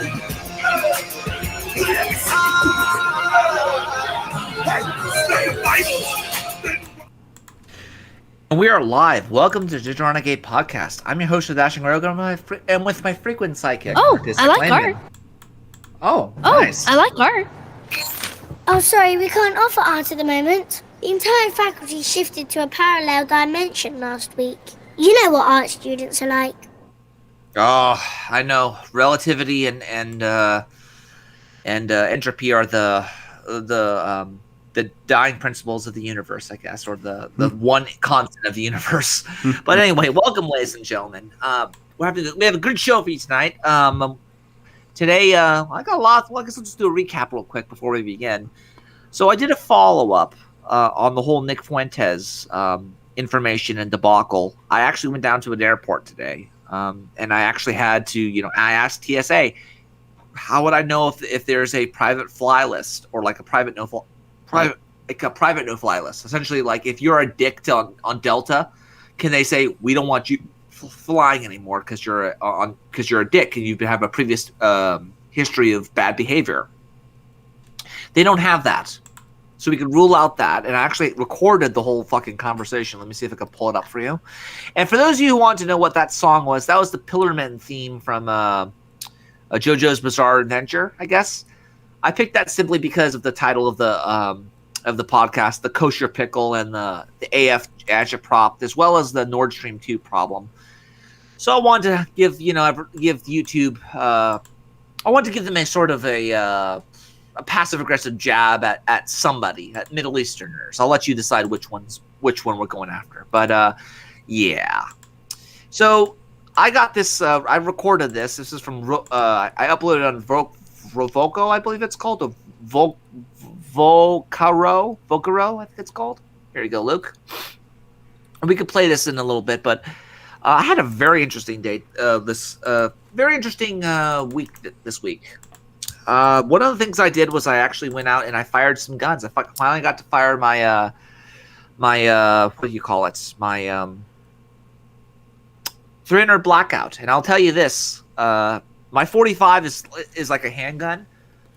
And we are live. Welcome to the Renegade podcast. I'm your host, Dashing Rogue, and with my frequent sidekick. Oh, I like art. Oh, nice. I like art. Oh, sorry, we can't offer art at the moment. The entire faculty shifted to a parallel dimension last week. You know what art students are like. Oh, I know. Relativity and entropy are the dying principles of the universe, I guess, or the one constant of the universe. But anyway, welcome, ladies and gentlemen. We have a good show for you tonight. Today, I got a lot. Well, I guess we'll just do a recap real quick before we begin. So I did a follow-up on the whole Nick Fuentes information and debacle. I actually went down to an airport today, and I actually had to, I asked TSA, how would I know if there's a private fly list or like a private no-fly list? Essentially, like if you're a dick on Delta, can they say we don't want you flying anymore because you're a dick and you have a previous history of bad behavior? They don't have that, so we can rule out that. And I actually recorded the whole fucking conversation. Let me see if I can pull it up for you. And for those of you who want to know what that song was, that was the Pillarmen theme from JoJo's Bizarre Adventure, I guess. I picked that simply because of the title of the podcast, the Kosher Pickle and the AF Agitprop, as well as the Nord Stream 2 problem. So I wanted to give YouTube, I want to give them a sort of a passive aggressive jab at somebody, at Middle Easterners. I'll let you decide which one we're going after. But yeah. So I got this. I recorded this. This is from. I uploaded it on Voco, I believe it's called. Vocaro, I think it's called. Here you go, Luke. We could play this in a little bit, but I had a very interesting day. Very interesting week this week. One of the things I did was I actually went out and I fired some guns. I finally got to fire my what do you call it? My 300 blackout. And I'll tell you this: my 45 is like a handgun.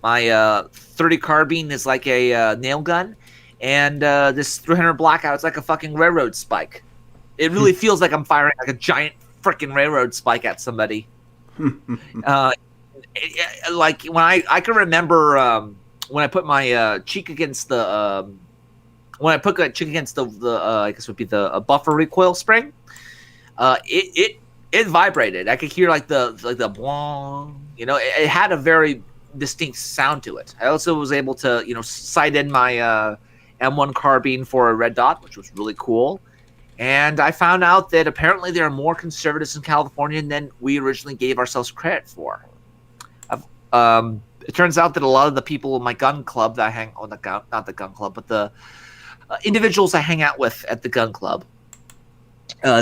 My 30 carbine is like a nail gun, and this 300 blackout is like a fucking railroad spike. It really feels like I'm firing like a giant freaking railroad spike at somebody. Like when I can remember when I put my cheek against the I guess would be the buffer recoil spring. It vibrated. I could hear like the blong. It had a very distinct sound to it. I also was able to sight in my M1 carbine for a red dot, which was really cool. And I found out that apparently there are more conservatives in California than we originally gave ourselves credit for. It turns out that a lot of the people in my gun club that I hang on not the gun club, but the individuals I hang out with at the gun club,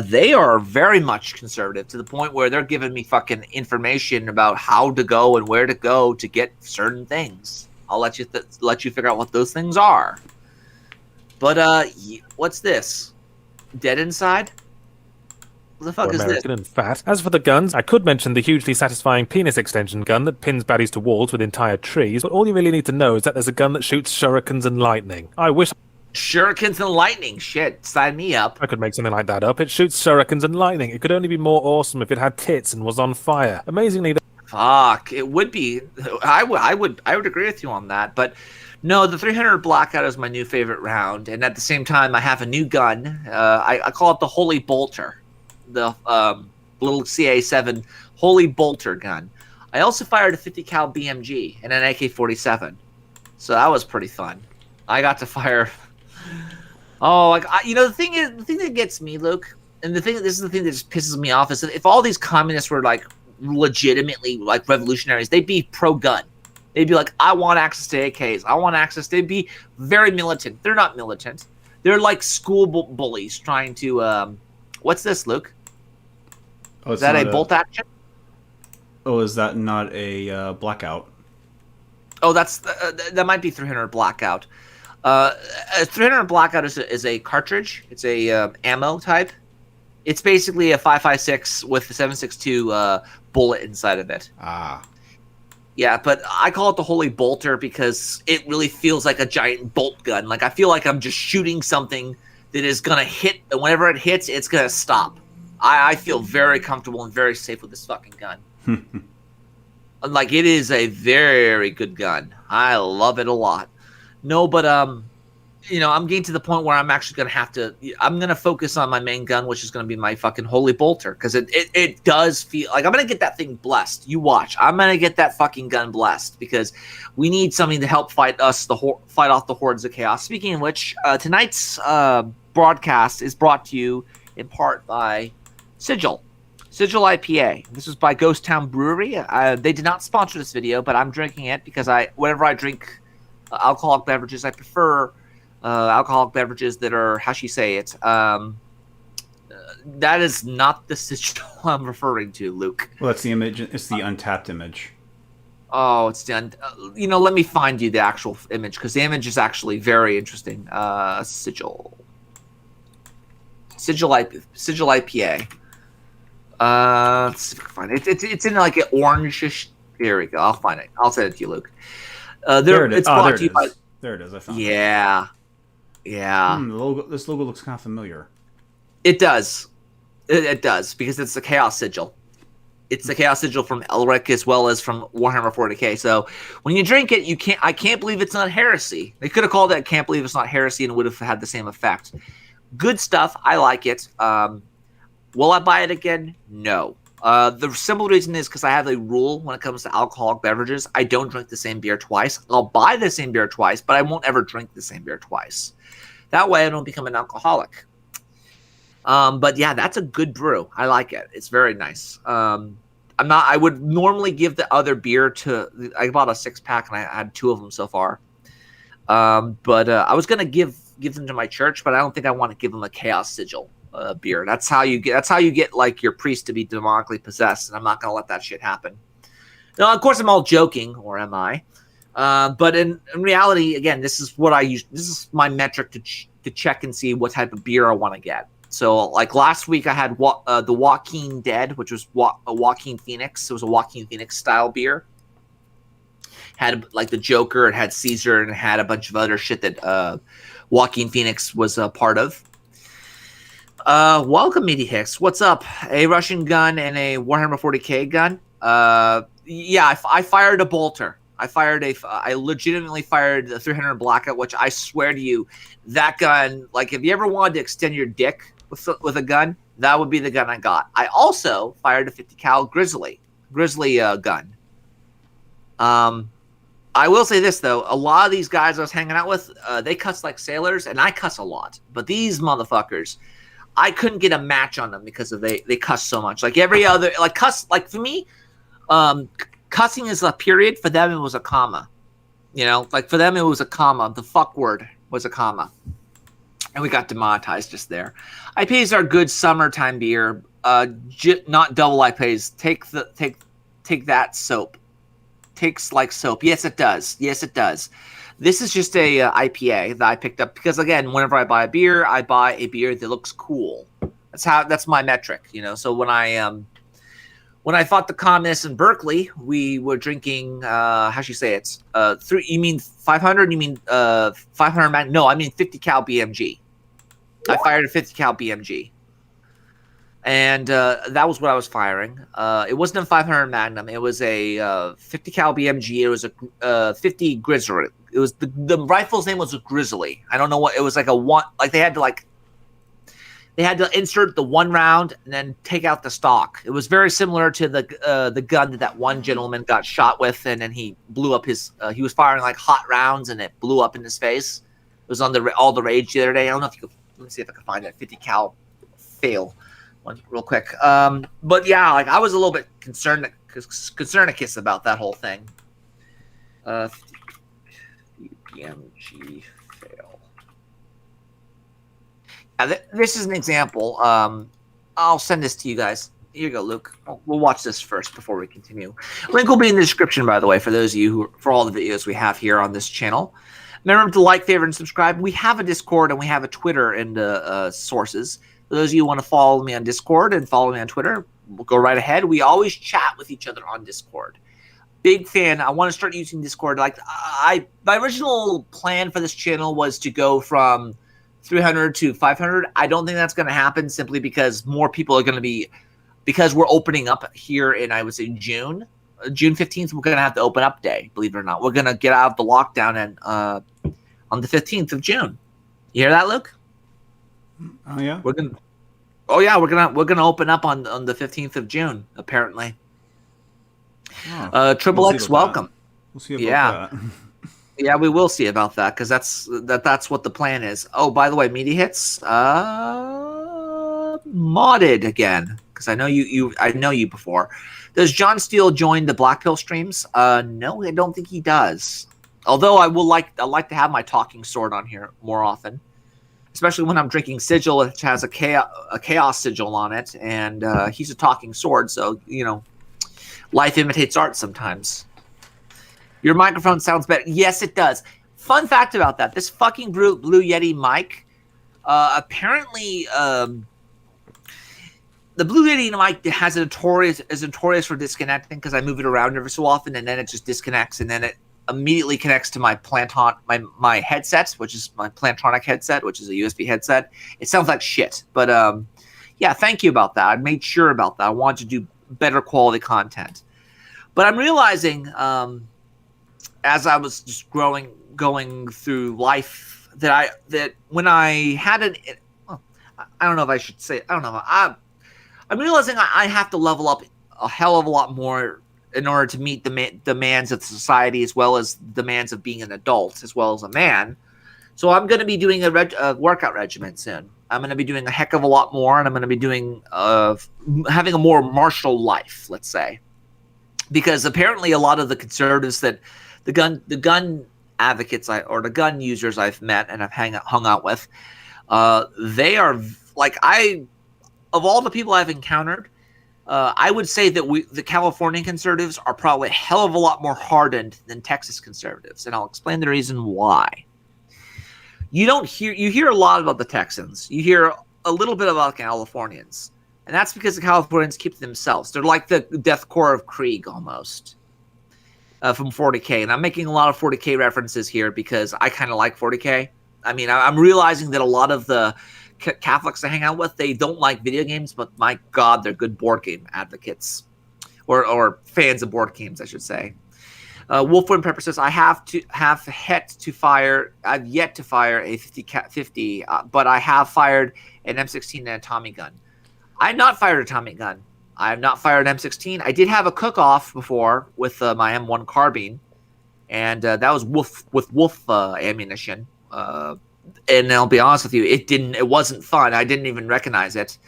they are very much conservative to the point where they're giving me fucking information about how to go and where to go to get certain things. I'll let you figure out what those things are. But what's this? Dead inside? What the fuck is American this? and fat. As for the guns, I could mention the hugely satisfying penis extension gun that pins baddies to walls with entire trees, but all you really need to know is that there's a gun that shoots shurikens and lightning. I wish Shurikens and lightning. Shit, sign me up. I could make something like that up. It shoots shurikens and lightning. It could only be more awesome if it had tits and was on fire. Amazingly, Fuck, it would be. I would agree with you on that, but no, the 300 blackout is my new favorite round, and at the same time, I have a new gun. I call it the Holy Bolter, the little CA7 Holy Bolter gun. I also fired a 50 cal BMG and an AK-47, so that was pretty fun. I got to fire. Oh, the thing that gets me, Luke, and this is the thing that just pisses me off, is that if all these communists were like legitimately like revolutionaries, they'd be pro-gun. They'd be like, I want access to AKs. I want access. They'd be very militant. They're not militant. They're like school bullies trying to. What's this, Luke? Oh, is that a bolt action? Oh, is that not a blackout? Oh, that might be 300 blackout. 300 blackout is a cartridge. It's a ammo type. It's basically a 5.56 with a 7.62 bullet inside of it. Ah. Yeah, but I call it the Holy Bolter because it really feels like a giant bolt gun. Like, I feel like I'm just shooting something that is going to hit, and whenever it hits, it's going to stop. I feel very comfortable and very safe with this fucking gun. Like, it is a very good gun. I love it a lot. No, but, you know, I'm getting to the point where I'm actually going to have to, I'm going to focus on my main gun, which is going to be my fucking Holy Bolter. Because it does feel, like, I'm going to get that thing blessed. You watch. I'm going to get that fucking gun blessed. Because we need something to help fight off the hordes of chaos. Speaking of which, tonight's broadcast is brought to you in part by Sigil IPA. This is by Ghost Town Brewery. They did not sponsor this video, but I'm drinking it because whenever I drink alcoholic beverages, I prefer alcoholic beverages that are, how should you say it? That is not the Sigil I'm referring to, Luke. Well, that's the image. It's the untapped image. Oh, it's done. You know, let me find you the actual image because the image is actually very interesting. Sigil IPA. Let's see if I can find it. It's in like an orangish. Here we go. I'll find it. I'll send it to you, Luke. There it is. It's brought to you by. There it is. I found it. Yeah. This logo looks kind of familiar. It does. It does because it's the Chaos Sigil. It's the Chaos Sigil from Elric as well as from Warhammer 40k. So when you drink it, I can't believe it's not heresy. They could have called it "Can't believe it's not heresy" and it would have had the same effect. Good stuff. I like it. Will I buy it again? No. The simple reason is because I have a rule when it comes to alcoholic beverages. I don't drink the same beer twice. I'll buy the same beer twice, but I won't ever drink the same beer twice. That way I don't become an alcoholic. But yeah, that's a good brew. I like it. It's very nice. I would normally give the other beer I bought a 6-pack and I had 2 of them so far. But I was going to give them to my church, but I don't think I want to give them a Chaos Sigil. Beer. That's how you get like your priest to be demonically possessed, and I'm not gonna let that shit happen. Now, of course, I'm all joking, or am I? But in reality, again, this is what I use. This is my metric to check and see what type of beer I want to get. So, like last week, I had the Joaquin Dead, which was a Joaquin Phoenix. It was a Joaquin Phoenix style beer. Had like the Joker, it had Caesar, and it had a bunch of other shit that Joaquin Phoenix was a part of. Welcome, Meaty Hicks. What's up? A Russian gun and a Warhammer 40k gun. Yeah, I fired a bolter. I legitimately fired the 300 Blackout, which I swear to you, that gun, like if you ever wanted to extend your dick with a gun, that would be the gun I got. I also fired a 50 cal Grizzly gun. I will say this though, a lot of these guys I was hanging out with, they cuss like sailors, and I cuss a lot. But these motherfuckers, I couldn't get a match on them because they cuss so much. Like every other, like cuss, like for me, cussing is a period. For them, it was a comma. You know, like for them, it was a comma. The fuck word was a comma. And we got demonetized just there. IPAs are good summertime beer. Not double IPAs. Take that soap. Takes like soap. Yes, it does. Yes, it does. This is just a IPA that I picked up because, again, whenever I buy a beer that looks cool. That's my metric, you know. So when I fought the communists in Berkeley, we were drinking. How should you say it? You mean 500? You mean 500 Magnum? No, I mean 50 cal BMG. I fired a 50 cal BMG, and that was what I was firing. It wasn't a 500 Magnum. It was a 50 cal BMG. It was a 50 Grizzly. It was the rifle's name was a Grizzly. I don't know what it was, like a one. Like they had to insert the 1 round and then take out the stock. It was very similar to the gun that one gentleman got shot with, and then he blew up his. He was firing like hot rounds, and it blew up in his face. It was on all the rage the other day. I don't know if you could. Let me see if I can find that 50 cal fail one real quick. But yeah, like I was a little bit concernicus about that whole thing. BMG fail. Yeah, this is an example. I'll send this to you guys. Here you go, Luke. We'll watch this first before we continue. Link will be in the description, by the way, for those of you for all the videos we have here on this channel. Remember to like, favorite, and subscribe. We have a Discord and we have a Twitter in the sources. For those of you who want to follow me on Discord and follow me on Twitter, we'll go right ahead. We always chat with each other on Discord. big fan. I want to start using Discord. Like my original plan for this channel was to go from 300 to 500. I don't think that's going to happen simply because more people are going to be, because we're opening up here in, I would say, June 15th. We're going to have the open up day, believe it or not. We're going to get out of the lockdown and on the 15th of June. You hear that, Luke? Oh yeah. We're gonna open up on the 15th of June, apparently. Triple X, welcome. We'll see about that. Yeah, we will see about that because that's what the plan is. Oh, by the way, media hits modded again because I know you before. Does John Steele join the Black Pill streams? No, I don't think he does. Although I like to have my talking sword on here more often, especially when I'm drinking sigil, which has a chaos sigil on it, and he's a talking sword, so life imitates art sometimes. Your microphone sounds better. Yes, it does. Fun fact about that: this fucking Blue Yeti mic, apparently, the Blue Yeti mic is notorious for disconnecting because I move it around every so often, and then it just disconnects, and then it immediately connects to my my headset, which is my Plantronic headset, which is a USB headset. It sounds like shit, but yeah, thank you about that. I made sure about that. I wanted to do better quality content, but I'm realizing as I was just going through life that when I had I don't know if I should say, I don't know. I'm realizing I have to level up a hell of a lot more in order to meet the demands of society, as well as demands of being an adult, as well as a man. So I'm going to be doing a workout regimen soon. I'm going to be doing a heck of a lot more, and I'm going to be doing having a more martial life, let's say, because apparently a lot of the conservatives that the gun advocates or the gun users I've met and I've hung out with, they are like of all the people I've encountered. I would say that the Californian conservatives are probably a hell of a lot more hardened than Texas conservatives, and I'll explain the reason why. You hear a lot about the Texans. You hear a little bit about Californians, and that's because the Californians keep to themselves. They're like the deathcore of Krieg almost from 40K, and I'm making a lot of 40K references here because I kind of like 40K. I mean, I'm realizing that a lot of the Catholics I hang out with, they don't like video games, but my God, they're good board game advocates or fans of board games, I should say. Wolfwind Pepper says, I've yet to fire a 50, but I have fired an M16 and a Tommy gun. I have not fired a Tommy gun. I have not fired an M16. I did have a cook-off before with my M1 carbine, and that was with wolf ammunition. And I'll be honest with you, it wasn't fun. I didn't even recognize it.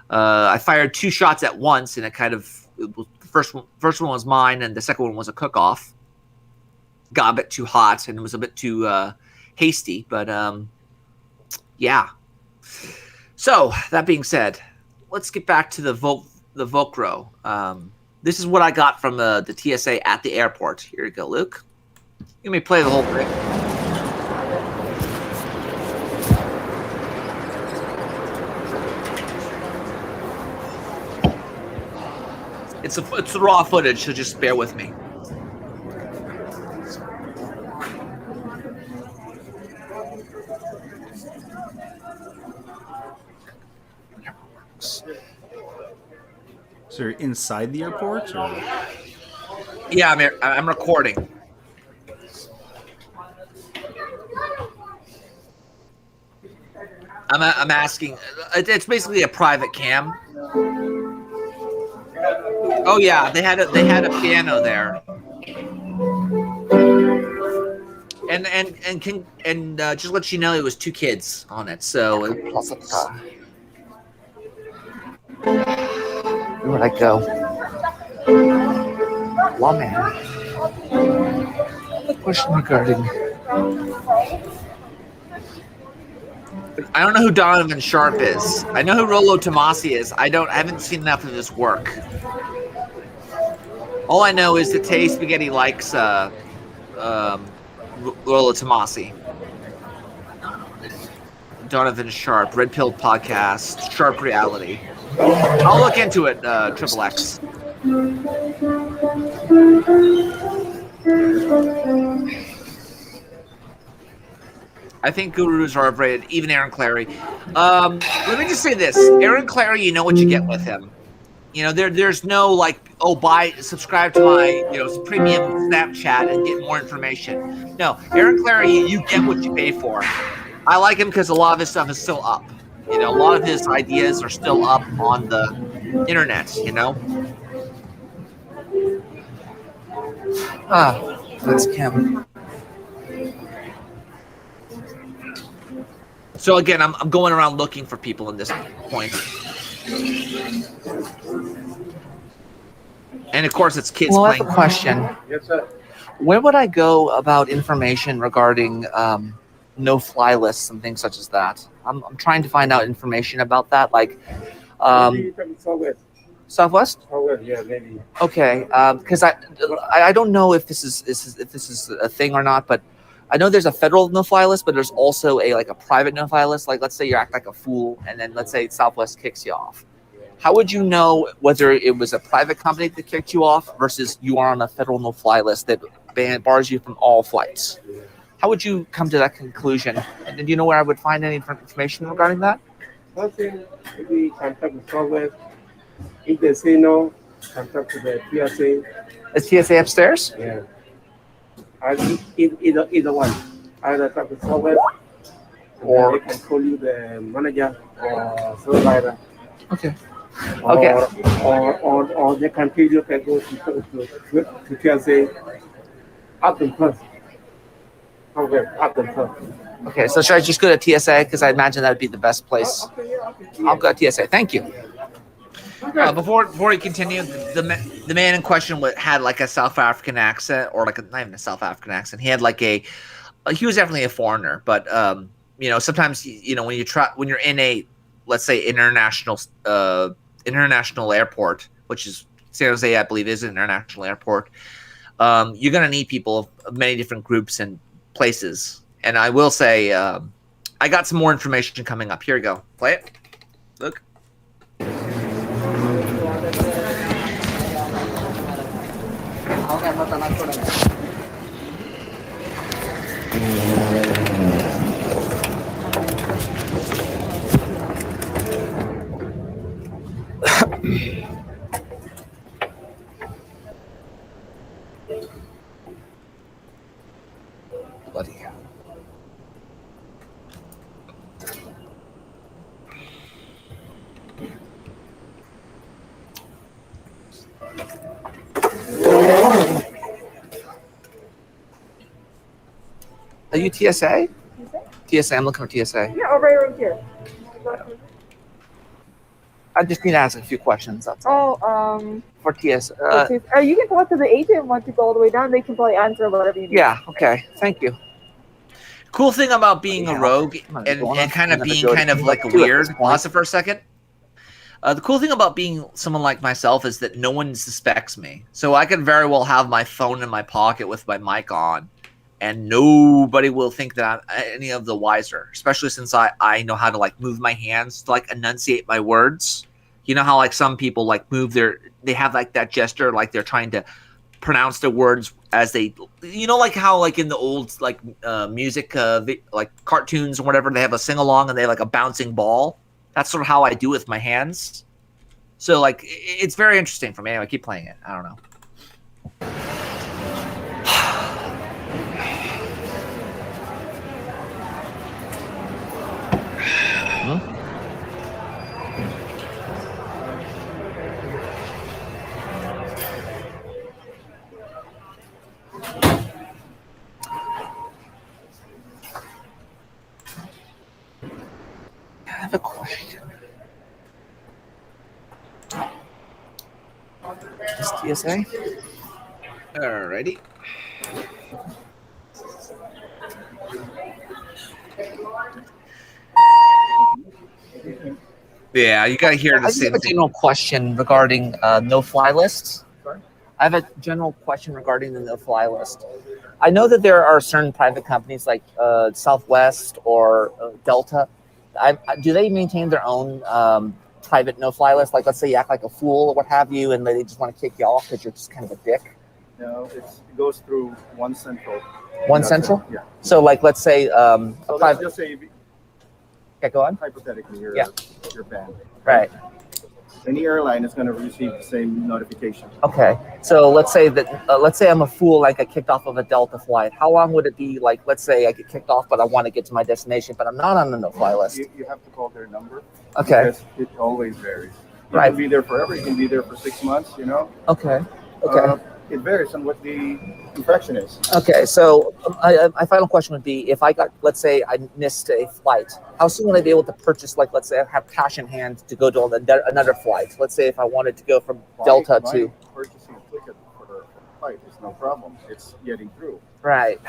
I fired 2 shots at once, and the first one was mine, and the second one was a cook-off. Got a bit too hot, and it was a bit too hasty, but yeah. So that being said, let's get back to the Volcro. This is what I got from the TSA at the airport. Here you go, Luke. You may play the whole thing. It's the raw footage, so just bear with me. So you're inside the airport? Or? Yeah, I'm recording. I'm asking. It's basically a private cam. Oh yeah, they had a piano there, and just let you know, it was 2 kids on it. So where'd I go? Lawman. The question regarding. I don't know who Donovan Sharp is. I know who Rollo Tomasi is. I haven't seen enough of his work. All I know is that Tay Spaghetti likes Rollo Tomasi. Donovan Sharp, Red Pill Podcast, Sharp Reality. I'll look into it, Triple X. I think gurus are overrated. Even Aaron Clary. Let me just say this: Aaron Clary, you know what you get with him. There's no like, oh, subscribe to my premium Snapchat and get more information. No, Aaron Clary, you get what you pay for. I like him because a lot of his stuff is still up. A lot of his ideas are still up on the internet. That's Kim. So again, I'm going around looking for people in this point. And of course, it's kids playing. I have a question. Yes, sir. Where would I go about information regarding no-fly lists and things such as that? I'm trying to find out information about that, like Southwest. Yeah, maybe. Okay, because I don't know if this is a thing or not, but I know there's a federal no-fly list, but there's also a private no-fly list. Like, let's say you act like a fool, and then let's say Southwest kicks you off. How would you know whether it was a private company that kicked you off versus you are on a federal no-fly list that bars you from all flights? How would you come to that conclusion? And do you know where I would find any information regarding that? Something maybe contact with Southwest. If they say no, contact to the TSA. Is TSA upstairs? Yeah. Either one. Either talk to Southwest, or they can call you the manager or supervisor. Okay. Or they can tell you can go to TSA up in front. Up in front. Okay, so should I just go to TSA? Because I imagine that would be the best place. I'll go to TSA. Thank you. Before we continue, the man in question had like a South African accent, or not even a South African accent. He had he was definitely a foreigner, but sometimes when you're in a, let's say, international airport, which is San Jose, I believe, is an international airport. You're gonna need people of many different groups and places. And I will say, I got some more information coming up. Here we go. Play it. Look. Bloody hell. Are you TSA? TSA, I'm looking for TSA. Yeah, right here. I just need to ask a few questions. That's all. For TSA. You can go up to the agent once you go all the way down. They can probably answer whatever you need. Yeah, okay. Thank you. Cool thing about being a rogue and kind of being kind of like a weird, pause it for a second. The cool thing about being someone like myself is that no one suspects me. So I could very well have my phone in my pocket with my mic on, and nobody will think that I'm any of the wiser, especially since I know how to move my hands to enunciate my words. You know how some people move they have that gesture, they're trying to pronounce the words as they, how in the old music cartoons or whatever, they have a sing-along and they have a bouncing ball. That's sort of how I do with my hands. So it's very interesting for me. Anyway, keep playing it. I don't know. I have a question. Is TSA? Alrighty. Yeah, you gotta hear the same thing. I have a general question regarding no-fly lists. I have a general question regarding the no-fly list. I know that there are certain private companies like Southwest or Delta. Do they maintain their own private no-fly list? Let's say you act like a fool or what have you, and they just want to kick you off because you're just kind of a dick. No, it goes through one central One That's central? it, yeah. So, like, let's say So let's just say, okay, go on. hypothetically, you're banned. Right. Any airline is going to receive the same notification. Okay. So let's say I'm a fool. Like I kicked off of a Delta flight. How long would it be? Like, let's say I get kicked off, but I want to get to my destination, but I'm not on the no-fly list. You have to call their number. Okay. Because it always varies. You Right. can be there forever. You can be there for 6 months. Okay. Okay. It varies on what the infraction is. Okay, so my final question would be, if I got, let's say I missed a flight, how soon would I be able to purchase, like, let's say I have cash in hand to go to another flight? Let's say if I wanted to go from Delta to... Purchasing a ticket for the flight is no problem. It's getting through. Right.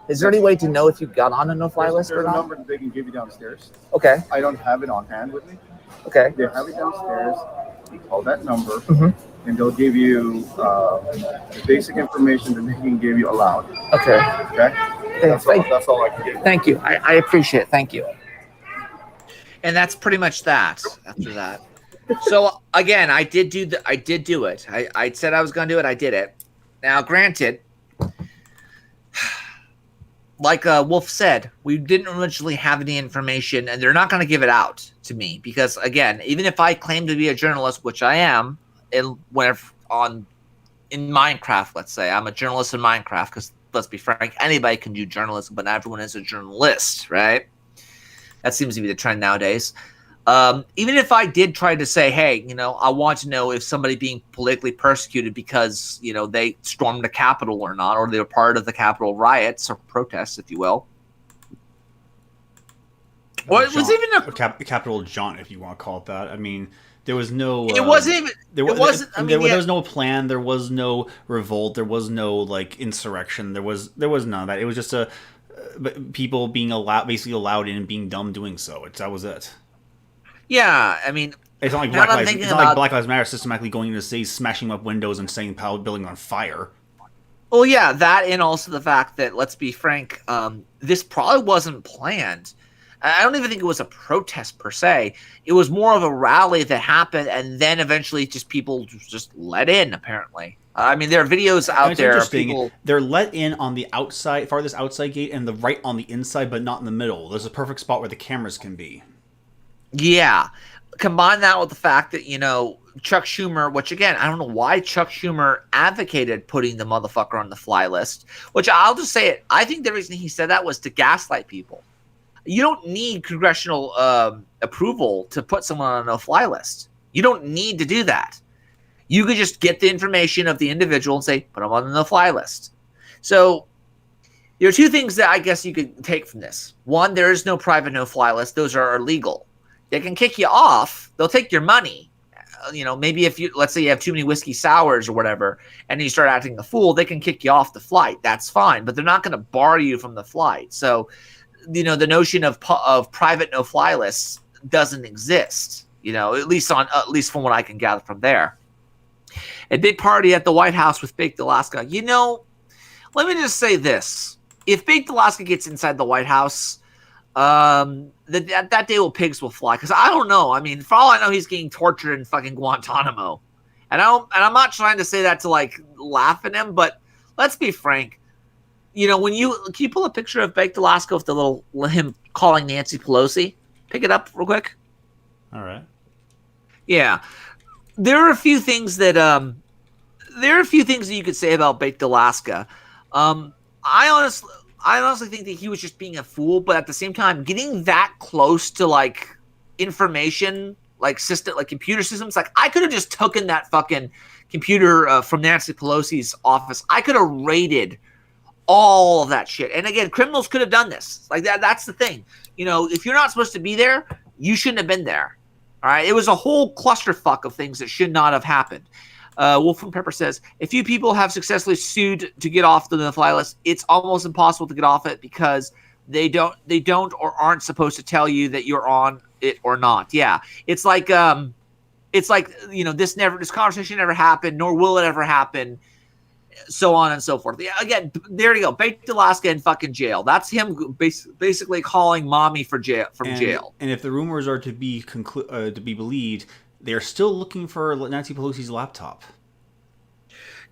Is there any way to know if you got on a no-fly list or There's a not? number that they can give you downstairs. Okay, I don't have it on hand with me. okay. They have it downstairs. You call that number, Mhm. and they'll give you the basic information that they can give you aloud. Okay. Okay? That's all I can give you. Thank you. I appreciate it. Thank you. And that's pretty much that. After that, so again, I did do it. I said I was going to do it. I did it. Now, granted, like Wolf said, we didn't originally have any information, and they're not going to give it out to me because, again, even if I claim to be a journalist, which I am, in Minecraft, let's say I'm a journalist in Minecraft, because let's be frank, anybody can do journalism, but not everyone is a journalist, right? That seems to be the trend nowadays. Even if I did try to say, hey, I want to know if somebody being politically persecuted because, they stormed the Capitol or not, or they were part of the Capitol riots or protests, if you will. Or it was even a capital jaunt, if you want to call it that. I mean, there was no. It wasn't even. There was no plan. There was no revolt. There was no insurrection. There was none of that. It was just people being basically allowed in and being dumb doing so. That was it. Yeah, I mean, it's not like Black Lives Matter systematically going into cities, smashing up windows and setting buildings on fire. Well, yeah, that, and also the fact that, let's be frank, this probably wasn't planned. I don't even think it was a protest per se. It was more of a rally that happened, and then eventually just people just let in, apparently. I mean, there are videos out there. They're let in on the outside, farthest outside gate, and right on the inside, but not in the middle. There's a perfect spot where the cameras can be. Yeah. Combine that with the fact that, Chuck Schumer, which again, I don't know why Chuck Schumer advocated putting the motherfucker on the fly list, which I'll just say it. I think the reason he said that was to gaslight people. You don't need congressional approval to put someone on a no-fly list. You don't need to do that. You could just get the information of the individual and say, put them on the no-fly list. So there are two things that I guess you could take from this. One, there is no private no-fly list. Those are illegal. They can kick you off. They'll take your money. Maybe if let's say you have too many whiskey sours or whatever, and you start acting a fool, they can kick you off the flight. That's fine, but they're not going to bar you from the flight. So, the notion of private no-fly lists doesn't exist. At least from what I can gather from there. A big party at the White House with Baked Alaska. Let me just say this: if Baked Alaska gets inside the White House, that day pigs will fly, because I don't know. I mean, for all I know, he's getting tortured in fucking Guantanamo, and I'm not trying to say that to laugh at him, but let's be frank. Can you pull a picture of Baked Alaska with the little him calling Nancy Pelosi? Pick it up real quick. All right. Yeah. There are a few things that you could say about Baked Alaska. I honestly think that he was just being a fool, but at the same time, getting that close to information, computer systems, I could have just taken that fucking computer from Nancy Pelosi's office. I could have raided all of that shit. And again, criminals could have done this. That's the thing. If you're not supposed to be there, you shouldn't have been there. All right. It was a whole clusterfuck of things that should not have happened. Wolf from Pepper says, if few people have successfully sued to get off the no-fly list, it's almost impossible to get off it because they don't or aren't supposed to tell you that you're on it or not. Yeah. It's like this conversation never happened, nor will it ever happen, so on and so forth. Yeah, again, there you go. Baked Alaska in fucking jail. That's him basically calling mommy from jail. And if the rumors are to be believed, they are still looking for Nancy Pelosi's laptop.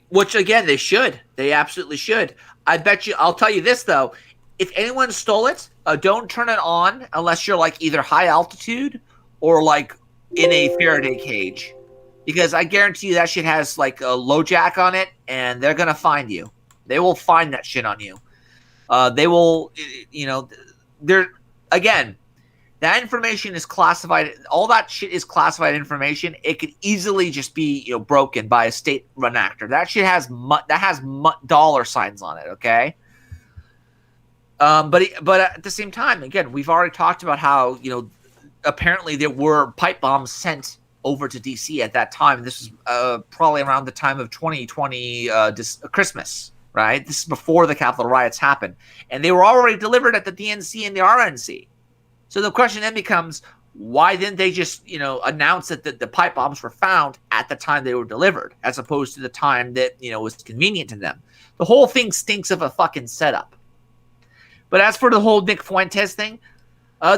Which, again, they should. They absolutely should. I bet you. I'll tell you this though: if anyone stole it, don't turn it on unless you're like either high altitude or like in a Faraday cage, because I guarantee you that shit has like a low jack on it, and they're gonna find you. They will find that shit on you. They will, they're again. That information is classified. All that shit is classified information. It could easily just be, broken by a state-run actor. That shit has dollar signs on it. Okay. But at the same time, again, we've already talked about how apparently there were pipe bombs sent over to DC at that time. This was probably around the time of 2020 Christmas, right? This is before the Capitol riots happened, and they were already delivered at the DNC and the RNC. So the question then becomes, why didn't they just, announce that the pipe bombs were found at the time they were delivered, as opposed to the time that, was convenient to them? The whole thing stinks of a fucking setup. But as for the whole Nick Fuentes thing,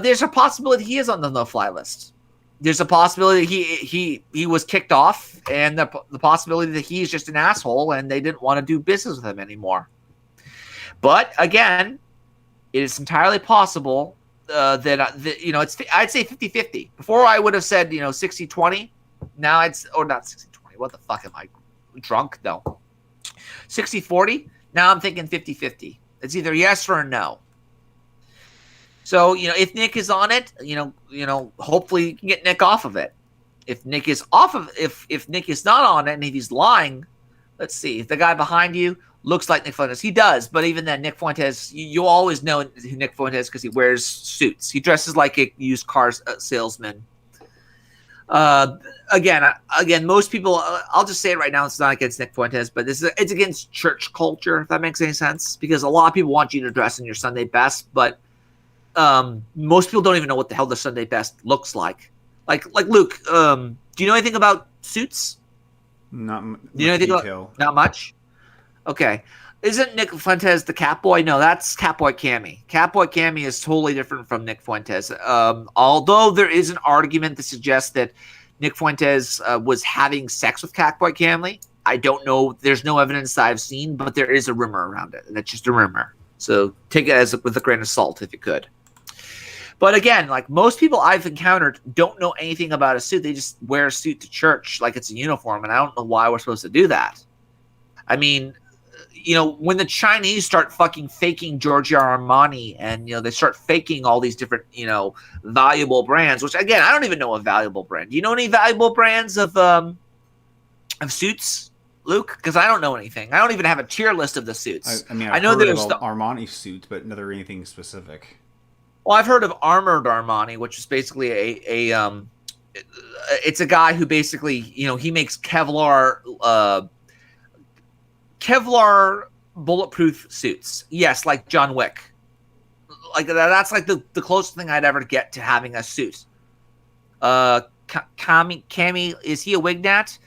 there's a possibility he is on the no-fly list. There's a possibility he was kicked off, and the possibility that he's just an asshole and they didn't want to do business with him anymore. But again, it is entirely possible I'd say 50-50. Before I would have said 60-20. Now not 60-20. What the fuck am I drunk? No, 60-40. Now I'm thinking 50-50. It's either yes or no. So if Nick is on it, hopefully you can get Nick off of it. If Nick is if Nick is not on it and if he's lying, let's see. If the guy behind you looks like Nick Fuentes, he does. But even then, Nick Fuentes, you always know who Nick Fuentes is because he wears suits. He dresses like a used car salesman. Again, most people. I'll just say it right now. It's not against Nick Fuentes, but it's against church culture. If that makes any sense, because a lot of people want you to dress in your Sunday best, but most people don't even know what the hell the Sunday best looks like. Like Luke, do you know anything about suits? Not do you know anything about? Not much. Okay. Isn't Nick Fuentes the Catboy? No, that's Catboy Cammy. Catboy Cammy is totally different from Nick Fuentes. Although there is an argument to suggest that Nick Fuentes was having sex with Catboy Cammy. I don't know. There's no evidence that I've seen, but there is a rumor around it. That's just a rumor. So take it with a grain of salt if you could. But again, like most people I've encountered don't know anything about a suit. They just wear a suit to church like it's a uniform, and I don't know why we're supposed to do that. I mean, when the Chinese start fucking faking Giorgio Armani and, they start faking all these different, valuable brands, which again, I don't even know a valuable brand. Do you know any valuable brands of suits, Luke? Because I don't know anything. I don't even have a tier list of the suits. I know there's the Armani suit, but never anything specific. Well, I've heard of Armored Armani, which is basically it's a guy who basically, he makes Kevlar bulletproof suits. Yes, like John Wick. Like that's like the closest thing I'd ever get to having a suit. Cammy, is he a Wignat?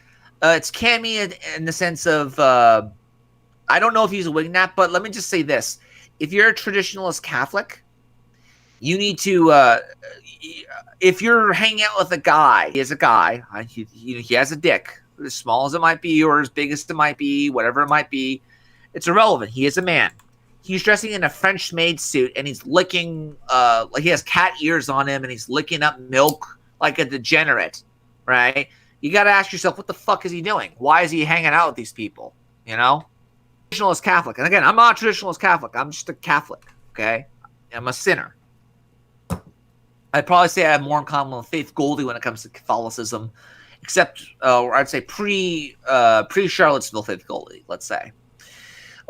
It's Cammy in the sense of I don't know if he's a Wignat, but let me just say this: if you're a traditionalist Catholic, you need to. If you're hanging out with a guy, he has a dick. As small as it might be or as big as it might be, whatever it might be, it's irrelevant. He is a man. He's dressing in a French-made suit, and he's licking, like he has cat ears on him, and he's licking up milk like a degenerate, right? You got to ask yourself, what the fuck is he doing? Why is he hanging out with these people, Traditionalist Catholic. And again, I'm not a traditionalist Catholic. I'm just a Catholic, okay? I'm a sinner. I'd probably say I have more in common with Faith Goldie when it comes to Catholicism, except, or I'd say pre-Charlottesville Faith Goldie, let's say.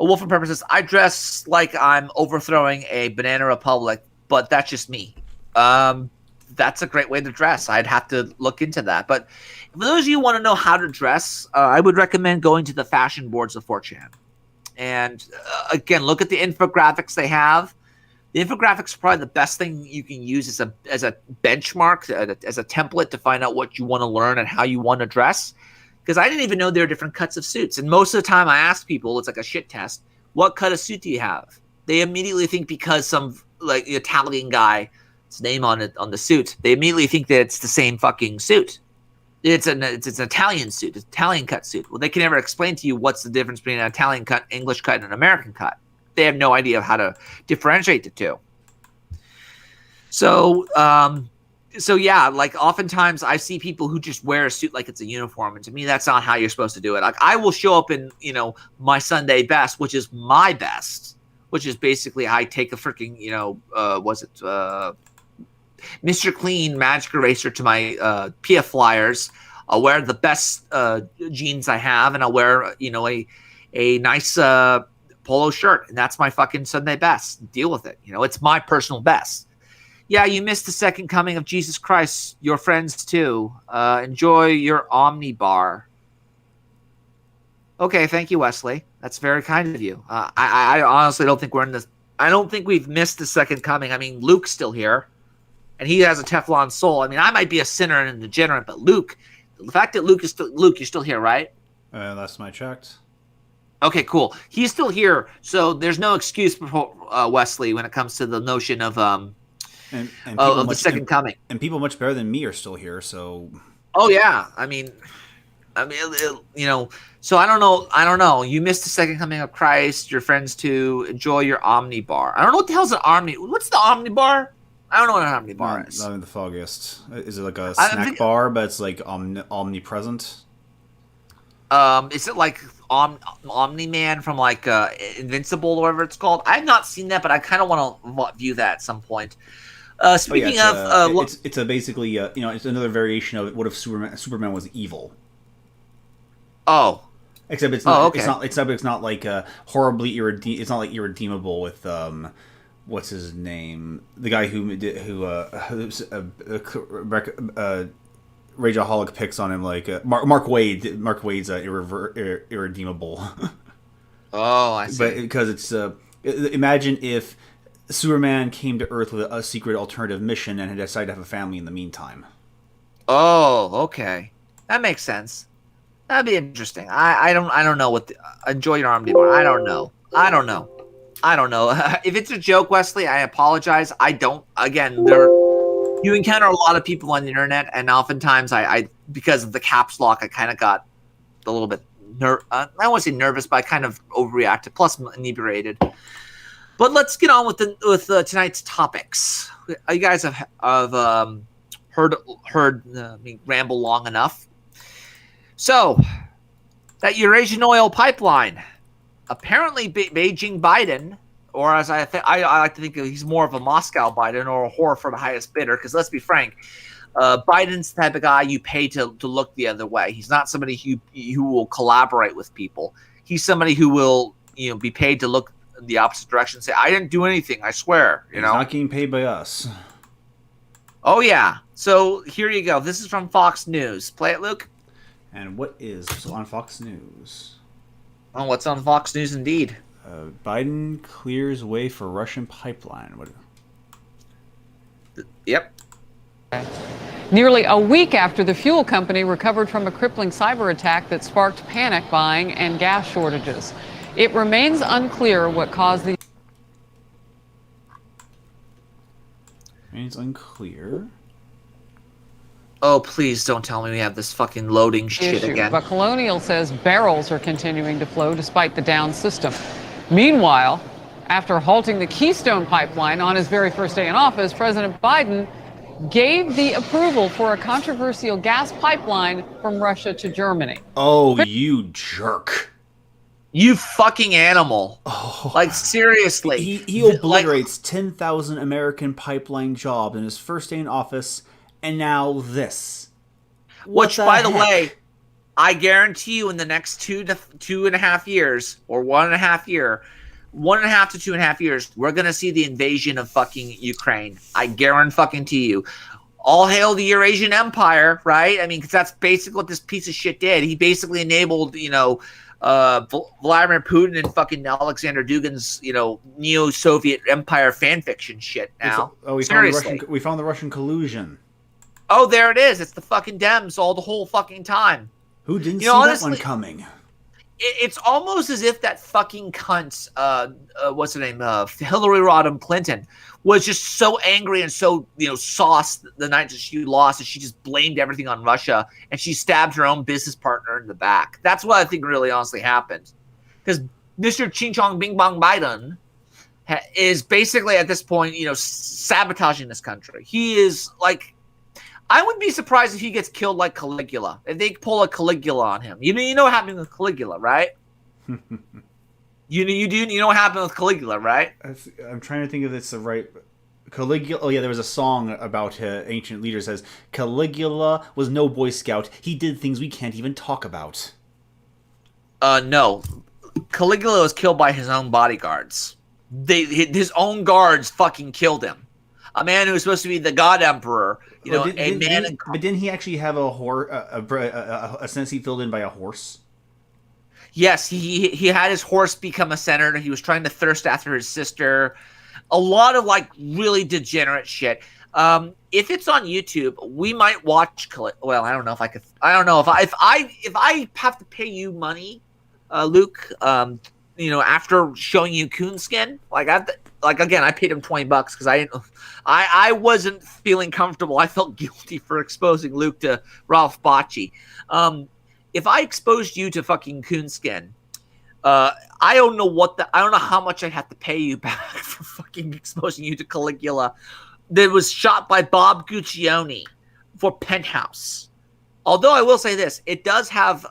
A Wolf and Pepper says, I dress like I'm overthrowing a banana republic, but that's just me. That's a great way to dress. I'd have to look into that. But for those of you who want to know how to dress, I would recommend going to the fashion boards of 4chan. And again, look at the infographics they have. The infographics are probably the best thing you can use as a benchmark, as a template to find out what you want to learn and how you want to dress. Because I didn't even know there are different cuts of suits. And most of the time I ask people, it's like a shit test, what cut of suit do you have? They immediately think because some like Italian guy's name on the suit, they immediately think that it's the same fucking suit. It's an Italian suit, it's an Italian cut suit. Well, they can never explain to you what's the difference between an Italian cut, English cut, and an American cut, they have no idea how to differentiate the two. So, so yeah, like oftentimes I see people who just wear a suit like it's a uniform, and to me, that's not how you're supposed to do it. Like I will show up in, you know, my Sunday best, which is my best, which is basically I take a freaking, you know, Mr. Clean Magic Eraser to my PF Flyers. I'll wear the best jeans I have, and I'll wear, you know, a nice polo shirt, and that's my fucking Sunday best. Deal with it. You know, it's my personal best. Yeah, you missed the second coming of Jesus Christ. Your friends too. Enjoy your Omni bar. Okay, thank you, Wesley. That's very kind of you. I honestly don't think we're in this. I don't think we've missed the second coming. I mean, Luke's still here, and he has a Teflon soul. I mean, I might be a sinner and a degenerate, but Luke, the fact that Luke, you're still here, right? Last time I checked. Okay, cool. He's still here, so there's no excuse for Wesley when it comes to the notion of And the second coming. And people much better than me are still here, so. Oh yeah, I mean, you know. So I don't know. You missed the second coming of Christ. Your friends too. Enjoy your Omni bar. I don't know what the hell's an Omni. What's the Omni bar? I don't know what an Omni bar is. Not in the foggiest. Is it like a snack bar, but it's like omnipresent? Is it like Omni Man from like Invincible or whatever it's called? I've not seen that, but I kind of want to view that at some point. Speaking it's a basically you know, it's another variation of what if Superman was evil. Oh, except it's not. Okay. It's not like horribly It's not like irredeemable with what's his name? The guy who Rageaholic picks on him, like Mark Wade. Mark Wade's irredeemable. Oh, I see. But because it's imagine if Superman came to Earth with a secret alternative mission and had decided to have a family in the meantime. Oh, okay, that makes sense. That'd be interesting. I don't know what. Enjoy your Omni bar. I don't know. If it's a joke, Wesley, I apologize. I don't. Again, you encounter a lot of people on the internet, and oftentimes I because of the caps lock, I kind of got a little bit I don't want to say nervous, but I kind of overreacted. Plus, inebriated. But let's get on with tonight's topics. You guys have heard me ramble long enough. So, that Eurasian oil pipeline, apparently Beijing Biden, or as I like to think of, he's more of a Moscow Biden or a whore for the highest bidder. Because let's be frank, Biden's the type of guy you pay to look the other way. He's not somebody who will collaborate with people. He's somebody who will be paid to look the opposite direction and say, I didn't do anything, I swear. He's not getting paid by us. Oh, yeah. So here you go. This is from Fox News. Play it, Luke. And what is on Fox News? Oh, what's on Fox News indeed? Biden clears way for Russian pipeline. What? Yep. Nearly a week after the fuel company recovered from a crippling cyber attack that sparked panic buying and gas shortages. It remains unclear what caused the... Remains unclear. Oh, please don't tell me we have this fucking loading shit again. But Colonial says barrels are continuing to flow despite the down system. Meanwhile, after halting the Keystone Pipeline on his very first day in office, President Biden gave the approval for a controversial gas pipeline from Russia to Germany. Oh, you jerk. You fucking animal. Oh. Like, seriously. He obliterates 10,000 American pipeline jobs in his first day in office, and now this. Which, by the way, I guarantee you in the next 2.5 years, or 1.5 year, 1.5 to 2.5 years, we're going to see the invasion of fucking Ukraine. I guarantee you. All hail the Eurasian Empire, right? I mean, because that's basically what this piece of shit did. He basically enabled, Vladimir Putin and fucking Alexander Dugin's, neo-Soviet empire fanfiction shit now. We found the Russian collusion. Oh, there it is. It's the fucking Dems all the whole fucking time. Who didn't see honestly, that one coming? It's almost as if that fucking cunt, what's her name, Hillary Rodham Clinton, was just so angry and so, sauced the night that she lost, that she just blamed everything on Russia, and she stabbed her own business partner in the back. That's what I think really honestly happened. Because Mr. Ching Chong Bing Bong Biden is basically at this point, sabotaging this country. He is like, I wouldn't be surprised if he gets killed like Caligula. If they pull a Caligula on him, you know what happened with Caligula, right? You know what happened with Caligula, right? I'm trying to think if it's the right Caligula. Oh yeah, there was a song about ancient leaders says Caligula was no Boy Scout. He did things we can't even talk about. No, Caligula was killed by his own bodyguards. His own guards fucking killed him. A man who was supposed to be the God Emperor, but didn't he actually have a senacy filled in by a horse? Yes, he had his horse become a senator. He was trying to thirst after his sister. A lot of like really degenerate shit. If it's on YouTube, we might watch. Well, I don't know if I could. I don't know if I have to pay you money, Luke. After showing you Coonskin, again, I paid him $20 because I wasn't feeling comfortable. I felt guilty for exposing Luke to Ralph Bakshi. If I exposed you to fucking Coonskin, I don't know how much I have to pay you back for fucking exposing you to Caligula that was shot by Bob Guccione for Penthouse. Although I will say this, it does have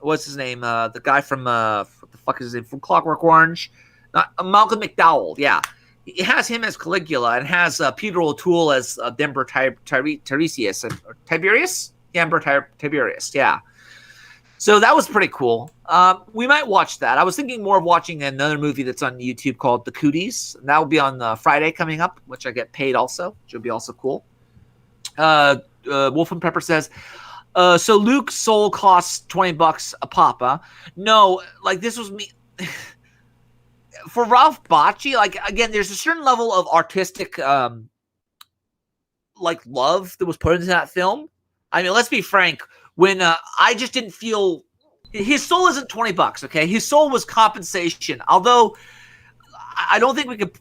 what's his name? The guy from what the fuck is his name? From Clockwork Orange? Not Malcolm McDowell. Yeah, it has him as Caligula and has Peter O'Toole as Emperor Tiresias and Tiberius. Yeah, Emperor Tiberius. Yeah. So that was pretty cool. We might watch that. I was thinking more of watching another movie that's on YouTube called The Cooties. And that will be on Friday coming up, which I get paid also, which will be also cool. Wolf and Pepper says, so Luke's soul costs $20 a papa. No, like this was me. For Ralph Bakshi, like, again, there's a certain level of artistic love that was put into that film. I mean, let's be frank. When I just didn't feel his soul isn't $20, okay? His soul was compensation. Although I don't think we could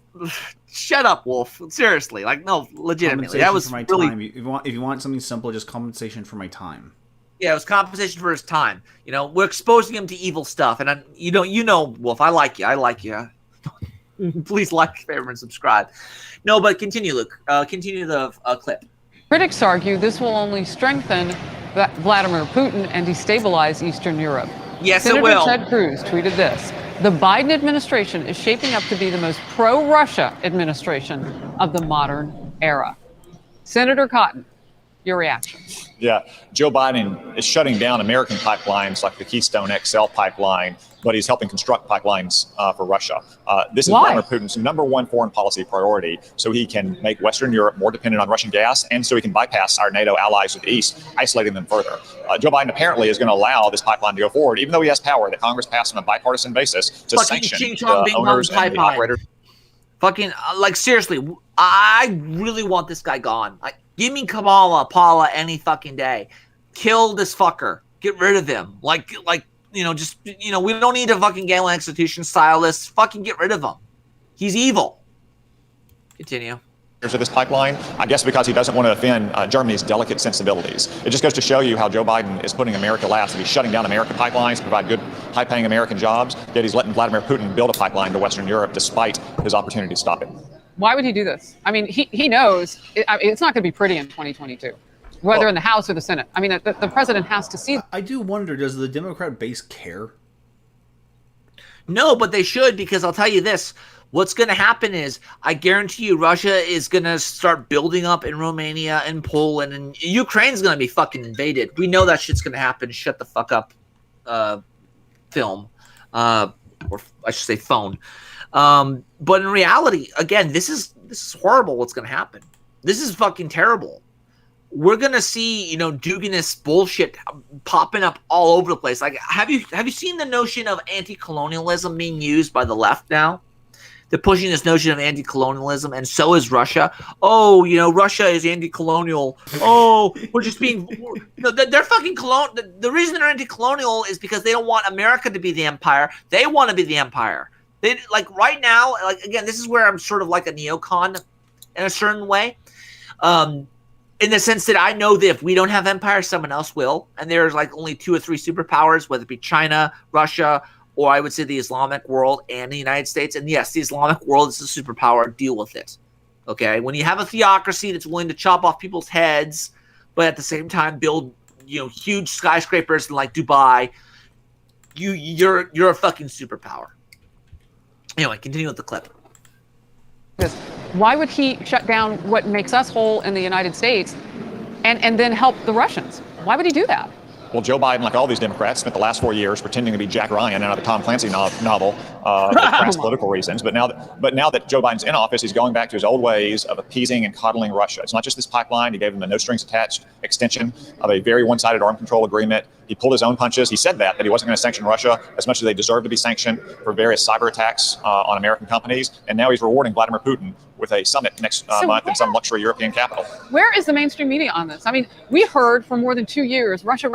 shut up, Wolf. Seriously, no, legitimately. That was for my really time. If you want something simple, just compensation for my time. Yeah, it was compensation for his time. We're exposing him to evil stuff, and Wolf. I like you. Please like, favorite, and subscribe. No, but continue, Luke. Continue the clip. Critics argue this will only strengthen Vladimir Putin and destabilize Eastern Europe. Yes, Senator it will. Ted Cruz tweeted this. The Biden administration is shaping up to be the most pro-Russia administration of the modern era. Senator Cotton, your reaction. Yeah, Joe Biden is shutting down American pipelines like the Keystone XL pipeline, but he's helping construct pipelines for Russia. This is Vladimir Putin's number one foreign policy priority, so he can make Western Europe more dependent on Russian gas, and so he can bypass our NATO allies to the east, isolating them further. Joe Biden apparently is going to allow this pipeline to go forward, even though he has power that Congress passed on a bipartisan basis to sanction the owners and the operators. Fucking, seriously, I really want this guy gone. Give me Paula any fucking day. Kill this fucker. Get rid of him. We don't need a fucking Galen execution stylist. Fucking get rid of him. He's evil. Continue. Of this pipeline, I guess because he doesn't want to offend Germany's delicate sensibilities. It just goes to show you how Joe Biden is putting America last. He's shutting down American pipelines to provide good, high-paying American jobs, yet he's letting Vladimir Putin build a pipeline to Western Europe despite his opportunity to stop it. Why would he do this? I mean, he knows it's not going to be pretty in 2022, whether in the House or the Senate. I mean, the president has to see. I do wonder, does the Democrat base care? No, but they should, because I'll tell you this. What's going to happen is, I guarantee you, Russia is going to start building up in Romania and Poland, and Ukraine's going to be fucking invaded. We know that shit's going to happen. Shut the fuck up, film. Or I should say phone. But in reality, again, this is horrible what's going to happen. This is fucking terrible. We're going to see, Duganist bullshit popping up all over the place. Have you seen the notion of anti-colonialism being used by the left now? They're pushing this notion of anti-colonialism, and so is Russia. Oh, Russia is anti-colonial. Oh, we're just being... they're fucking colonial. The reason they're anti-colonial is because they don't want America to be the empire. They want to be the empire. They right now, again, this is where I'm sort of like a neocon in a certain way. In the sense that I know that if we don't have empire, someone else will. And there's only 2 or 3 superpowers, whether it be China, Russia, or I would say the Islamic world and the United States. And yes, the Islamic world is a superpower. Deal with it. Okay? When you have a theocracy that's willing to chop off people's heads, but at the same time build, huge skyscrapers in like Dubai, you're a fucking superpower. Anyway, continue with the clip. Why would he shut down what makes us whole in the United States and then help the Russians? Why would he do that? Well, Joe Biden, like all these Democrats, spent the last 4 years pretending to be Jack Ryan out of the Tom Clancy novel for crass political reasons. But now that Joe Biden's in office, he's going back to his old ways of appeasing and coddling Russia. It's not just this pipeline. He gave them a no-strings-attached extension of a very one-sided arms control agreement. He pulled his own punches. He said that he wasn't going to sanction Russia as much as they deserve to be sanctioned for various cyber attacks on American companies. And now he's rewarding Vladimir Putin with a summit next month in some luxury European capital. Where is the mainstream media on this? I mean, we heard for more than 2 years, Russia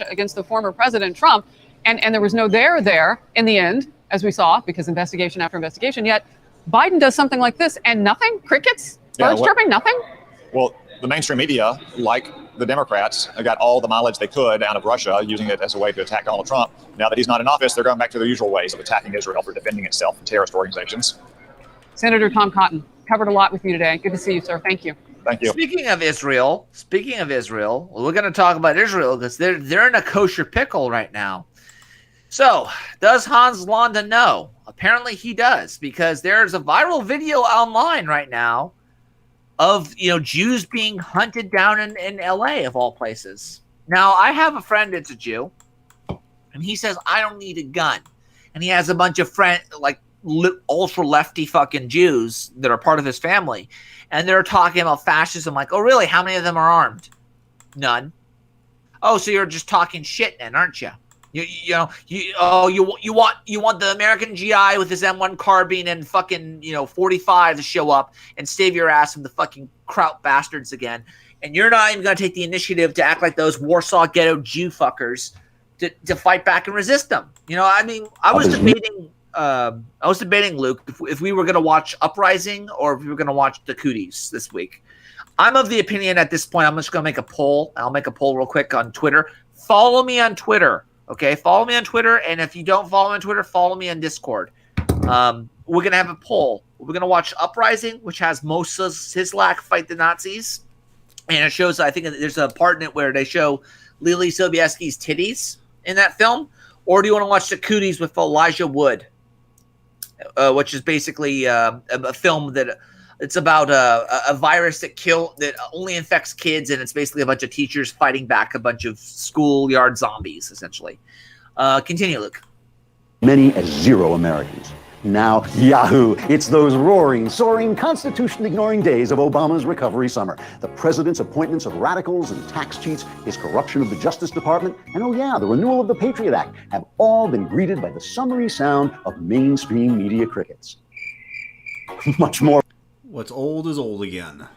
against the former President Trump, and there was no there in the end, as we saw, because investigation after investigation. Yet Biden does something like this and nothing? Crickets? Birds chirping? Nothing? Well, the mainstream media, like the Democrats, got all the mileage they could out of Russia, using it as a way to attack Donald Trump. Now that he's not in office, they're going back to their usual ways of attacking Israel for defending itself from terrorist organizations. Senator Tom Cotton, covered a lot with you today. Good to see you, sir. Thank you. Thank you. Speaking of Israel, we're going to talk about Israel because they're in a kosher pickle right now. So, does Hans Landa know? Apparently he does, because there's a viral video online right now of Jews being hunted down in LA, of all places. Now, I have a friend that's a Jew, and he says, I don't need a gun. And he has a bunch of ultra lefty fucking Jews that are part of his family, and they're talking about fascism. Like, oh really? How many of them are armed? None. Oh, so you're just talking shit then, aren't you? You want the American GI with his M1 carbine and fucking 45 to show up and stave your ass from the fucking Kraut bastards again, and you're not even gonna take the initiative to act like those Warsaw Ghetto Jew fuckers to fight back and resist them. I mean, I was debating, Luke, if we were going to watch Uprising or if we were going to watch the Cooties this week. I'm of the opinion at this point, I'm just going to make a poll. I'll make a poll real quick on Twitter. Follow me on Twitter, okay? Follow me on Twitter, and if you don't follow me on Twitter, follow me on Discord. We're going to have a poll. We're going to watch Uprising, which has Moses Sislak fight the Nazis. And it shows, I think there's a part in it where they show Lily Sobieski's titties in that film. Or do you want to watch the Cooties with Elijah Wood? Which is basically a film that it's about a virus that only infects kids, and it's basically a bunch of teachers fighting back a bunch of schoolyard zombies, essentially. Continue, Luke. Many as zero Americans. Now, Yahoo! It's those roaring, soaring, Constitution-ignoring days of Obama's recovery summer. The president's appointments of radicals and tax cheats, his corruption of the Justice Department, and oh yeah, the renewal of the Patriot Act have all been greeted by the summery sound of mainstream media crickets. Much more. What's old is old again.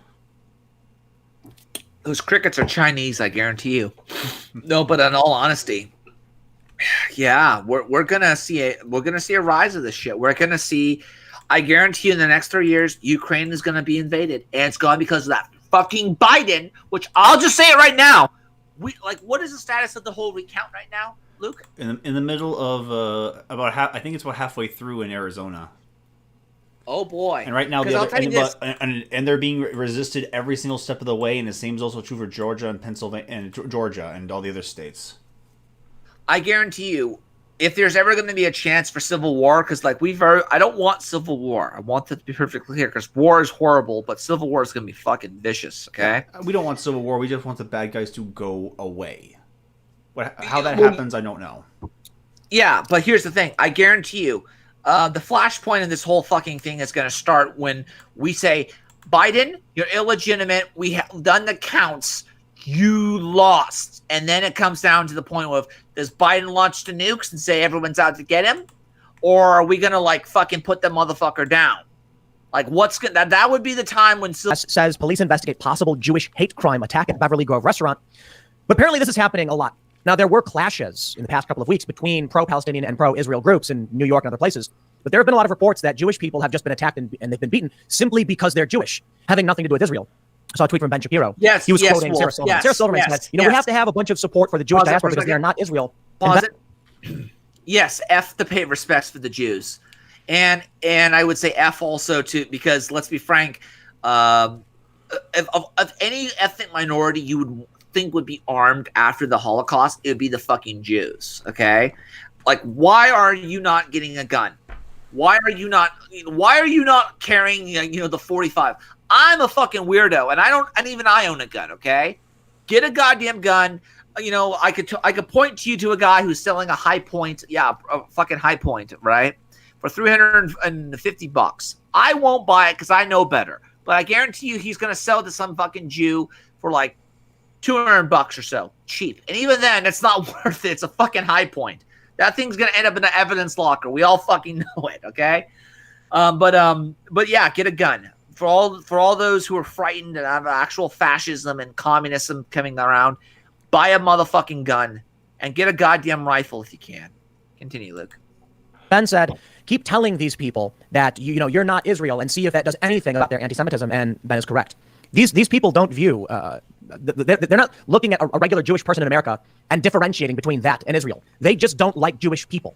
Those crickets are Chinese, I guarantee you. No, but in all honesty, yeah, we're gonna see a rise of this shit. We're gonna see, I guarantee you, in the next 3 years, Ukraine is gonna be invaded, and it's gone because of that fucking Biden. Which I'll just say it right now. What is the status of the whole recount right now, Luke? In the middle of I think it's about halfway through in Arizona. Oh boy! And right now, and they're being resisted every single step of the way, and the same is also true for Georgia and Pennsylvania and Georgia and all the other states. I guarantee you, if there's ever going to be a chance for civil war, because I don't want civil war. I want that to be perfectly clear, because war is horrible, but civil war is going to be fucking vicious. Okay? We don't want civil war. We just want the bad guys to go away. How that happens, I don't know. Yeah, but here's the thing. I guarantee you, the flashpoint in this whole fucking thing is going to start when we say, Biden, you're illegitimate. We have done the counts. You lost. And then it comes down to the point of, does Biden launch the nukes and say everyone's out to get him? Or are we going to fucking put the motherfucker down? That would be the time when... Says police investigate possible Jewish hate crime attack at Beverly Grove restaurant. But apparently this is happening a lot. Now, there were clashes in the past couple of weeks between pro-Palestinian and pro-Israel groups in New York and other places. But there have been a lot of reports that Jewish people have just been attacked and they've been beaten simply because they're Jewish, having nothing to do with Israel. I saw a tweet from Ben Shapiro. Yes, he was quoting Sarah Silverman. Sarah Silverman said, we have to have a bunch of support for the Jewish diaspora because they are not Israel. Pause it. yes, F to pay respects for the Jews, and I would say F also to, because let's be frank, of any ethnic minority you would think would be armed after the Holocaust, it would be the fucking Jews. Okay, like, why are you not getting a gun? Why are you not carrying the 45? I'm a fucking weirdo, and even I own a gun. Okay, get a goddamn gun. I could point to you to a guy who's selling a high point, a fucking high point, right, for $350. I won't buy it because I know better, but I guarantee you he's gonna sell to some fucking Jew for like $200 or so, cheap. And even then, it's not worth it. It's a fucking high point. That thing's gonna end up in the evidence locker. We all fucking know it, okay? But yeah, get a gun. For all those who are frightened and have actual fascism and communism coming around, buy a motherfucking gun and get a goddamn rifle if you can. Continue, Luke. Ben said, keep telling these people that you're not Israel and see if that does anything about their anti-Semitism. And Ben is correct. These people don't view they're not looking at a regular Jewish person in America and differentiating between that and Israel. They just don't like Jewish people.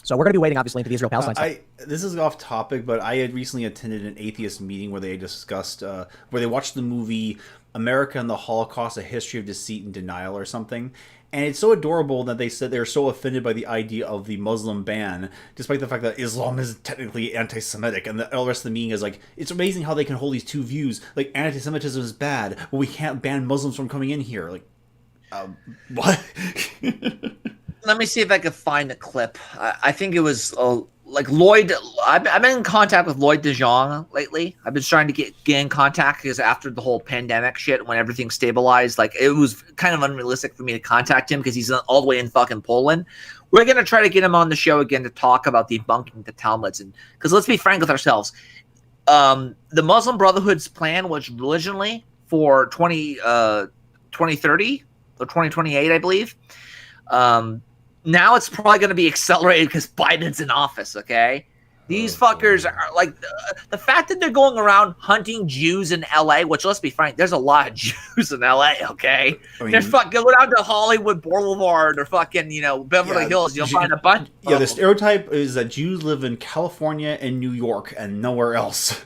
So we're going to be waiting, obviously, into the Israel-Palestine stuff. This is off topic, but I had recently attended an atheist meeting where they discussed, where they watched the movie America and the Holocaust, A History of Deceit and Denial or something. And it's so adorable that they said they're so offended by the idea of the Muslim ban, despite the fact that Islam is technically anti-Semitic. And the rest of the meeting is like, it's amazing how they can hold these two views. Like, anti-Semitism is bad, but we can't ban Muslims from coming in here. Like, what? Let me see if I can find a clip. I think it was like Lloyd. I've been in contact with Lloyd DeJong lately. I've been trying to get in contact because after the whole pandemic shit, when everything stabilized, like, it was kind of unrealistic for me to contact him because he's all the way in fucking Poland. We're going to try to get him on the show again to talk about debunking the Talmuds. And because let's be frank with ourselves, the Muslim Brotherhood's plan was originally for 2030 or 2028, I believe. Now it's probably going to be accelerated because Biden's in office, okay? These fuckers are like, the fact that they're going around hunting Jews in LA, which, let's be frank, there's a lot of Jews in LA, okay? There's fucking, go down to Hollywood Boulevard or fucking, Beverly Hills, you'll find a bunch. Yeah, the stereotype is that Jews live in California and New York and nowhere else.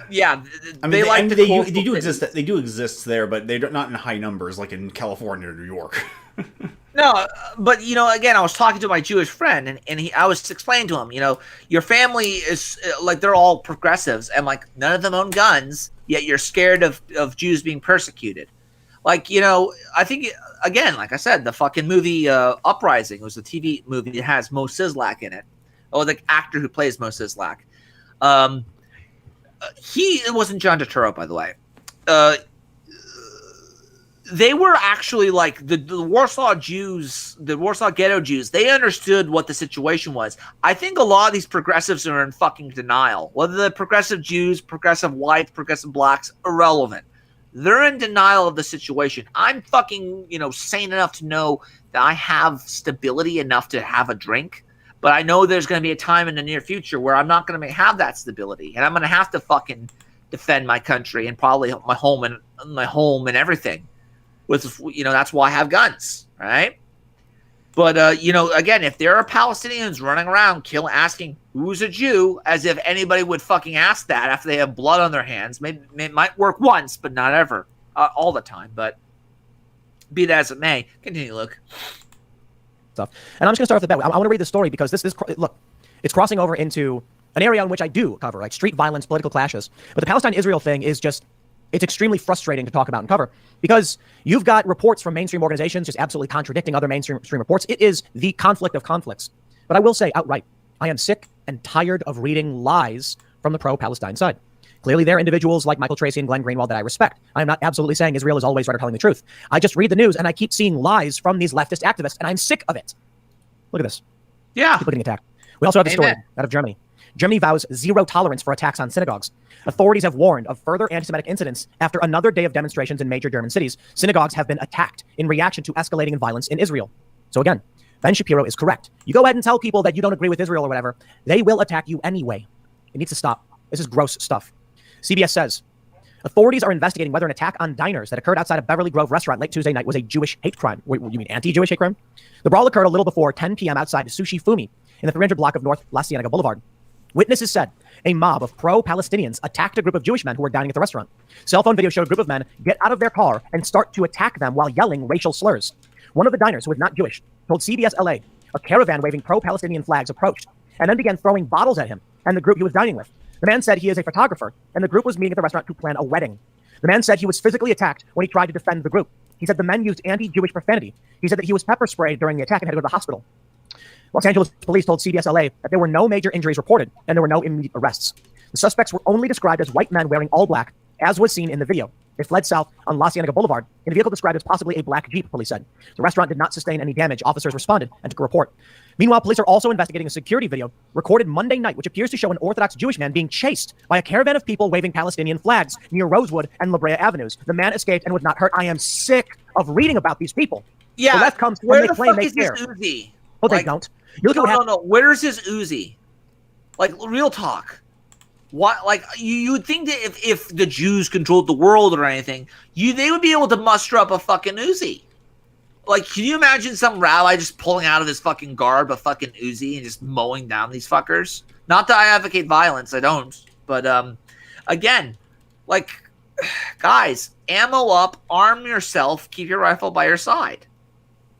Yeah, they do exist. They do exist there, but they're not in high numbers like in California or New York. No, but again, I was talking to my Jewish friend, and I was explaining to him, your family is like, they're all progressives, and like, none of them own guns, yet you're scared of Jews being persecuted. Like, I think, again, like I said, the fucking movie Uprising was a TV movie that has Mo Sizlak in it. Oh, the actor who plays Mo Sizlak. It wasn't John Turturro, by the way. They were actually like the Warsaw Jews, the Warsaw Ghetto Jews. They understood what the situation was. I think a lot of these progressives are in fucking denial. Whether the progressive Jews, progressive whites, progressive blacks, irrelevant. They're in denial of the situation. I'm fucking, sane enough to know that I have stability enough to have a drink. But I know there's going to be a time in the near future where I'm not going to have that stability, and I'm going to have to fucking defend my country and probably my home and everything. That's why I have guns, right? But again, if there are Palestinians running around asking who's a Jew, as if anybody would fucking ask that after they have blood on their hands, maybe it might work once, but not ever, all the time. But be that as it may, continue, Luke. Stuff. And I'm just going to start off the bat. I want to read the story because look, it's crossing over into an area in which I do cover, like street violence, political clashes. But the Palestine-Israel thing is it's extremely frustrating to talk about and cover because you've got reports from mainstream organizations just absolutely contradicting other mainstream reports. It is the conflict of conflicts. But I will say outright, I am sick and tired of reading lies from the pro-Palestine side. Clearly, there are individuals like Michael Tracy and Glenn Greenwald that I respect. I am not absolutely saying Israel is always right or telling the truth. I just read the news and I keep seeing lies from these leftist activists, and I'm sick of it. Look at this. Yeah. People getting attacked. We also have the story out of Germany. Germany vows zero tolerance for attacks on synagogues. Authorities have warned of further anti-Semitic incidents after another day of demonstrations in major German cities. Synagogues have been attacked in reaction to escalating in violence in Israel. So again, Ben Shapiro is correct. You go ahead and tell people that you don't agree with Israel or whatever, they will attack you anyway. It needs to stop. This is gross stuff. CBS says, Authorities are investigating whether an attack on diners that occurred outside a Beverly Grove restaurant late Tuesday night was a Jewish hate crime. Wait, you mean anti-Jewish hate crime? The brawl occurred a little before 10 p.m. outside Sushi Fumi in the 300 block of North La Cienega Boulevard. Witnesses said a mob of pro-Palestinians attacked a group of Jewish men who were dining at the restaurant. Cell phone video showed a group of men get out of their car and start to attack them while yelling racial slurs. One of the diners, who was not Jewish, told CBS LA a caravan waving pro-Palestinian flags approached and then began throwing bottles at him and the group he was dining with. The man said he is a photographer, and the group was meeting at the restaurant to plan a wedding. The man said he was physically attacked when he tried to defend the group. He said the men used anti-Jewish profanity. He said that he was pepper sprayed during the attack and had to go to the hospital. Los Angeles police told CBS LA that there were no major injuries reported, and there were no immediate arrests. The suspects were only described as white men wearing all black, as was seen in the video. They fled south on La Cienega Boulevard in a vehicle described as possibly a black Jeep, police said. The restaurant did not sustain any damage. Officers responded and took a report. Meanwhile, police are also investigating a security video recorded Monday night, which appears to show an Orthodox Jewish man being chased by a caravan of people waving Palestinian flags near Rosewood and La Brea Avenues. The man escaped and was not hurt. I am sick of reading about these people. Yeah, the left comes when where they the claim fuck they is this care. Uzi? Oh, they don't. You look at No. Where's his Uzi? Like, real talk. What? Like, you would think that if the Jews controlled the world or anything, they would be able to muster up a fucking Uzi. Like, can you imagine some rabbi just pulling out of his fucking garb a fucking Uzi and just mowing down these fuckers? Not that I advocate violence, I don't. But, again, like, guys, ammo up, arm yourself, keep your rifle by your side.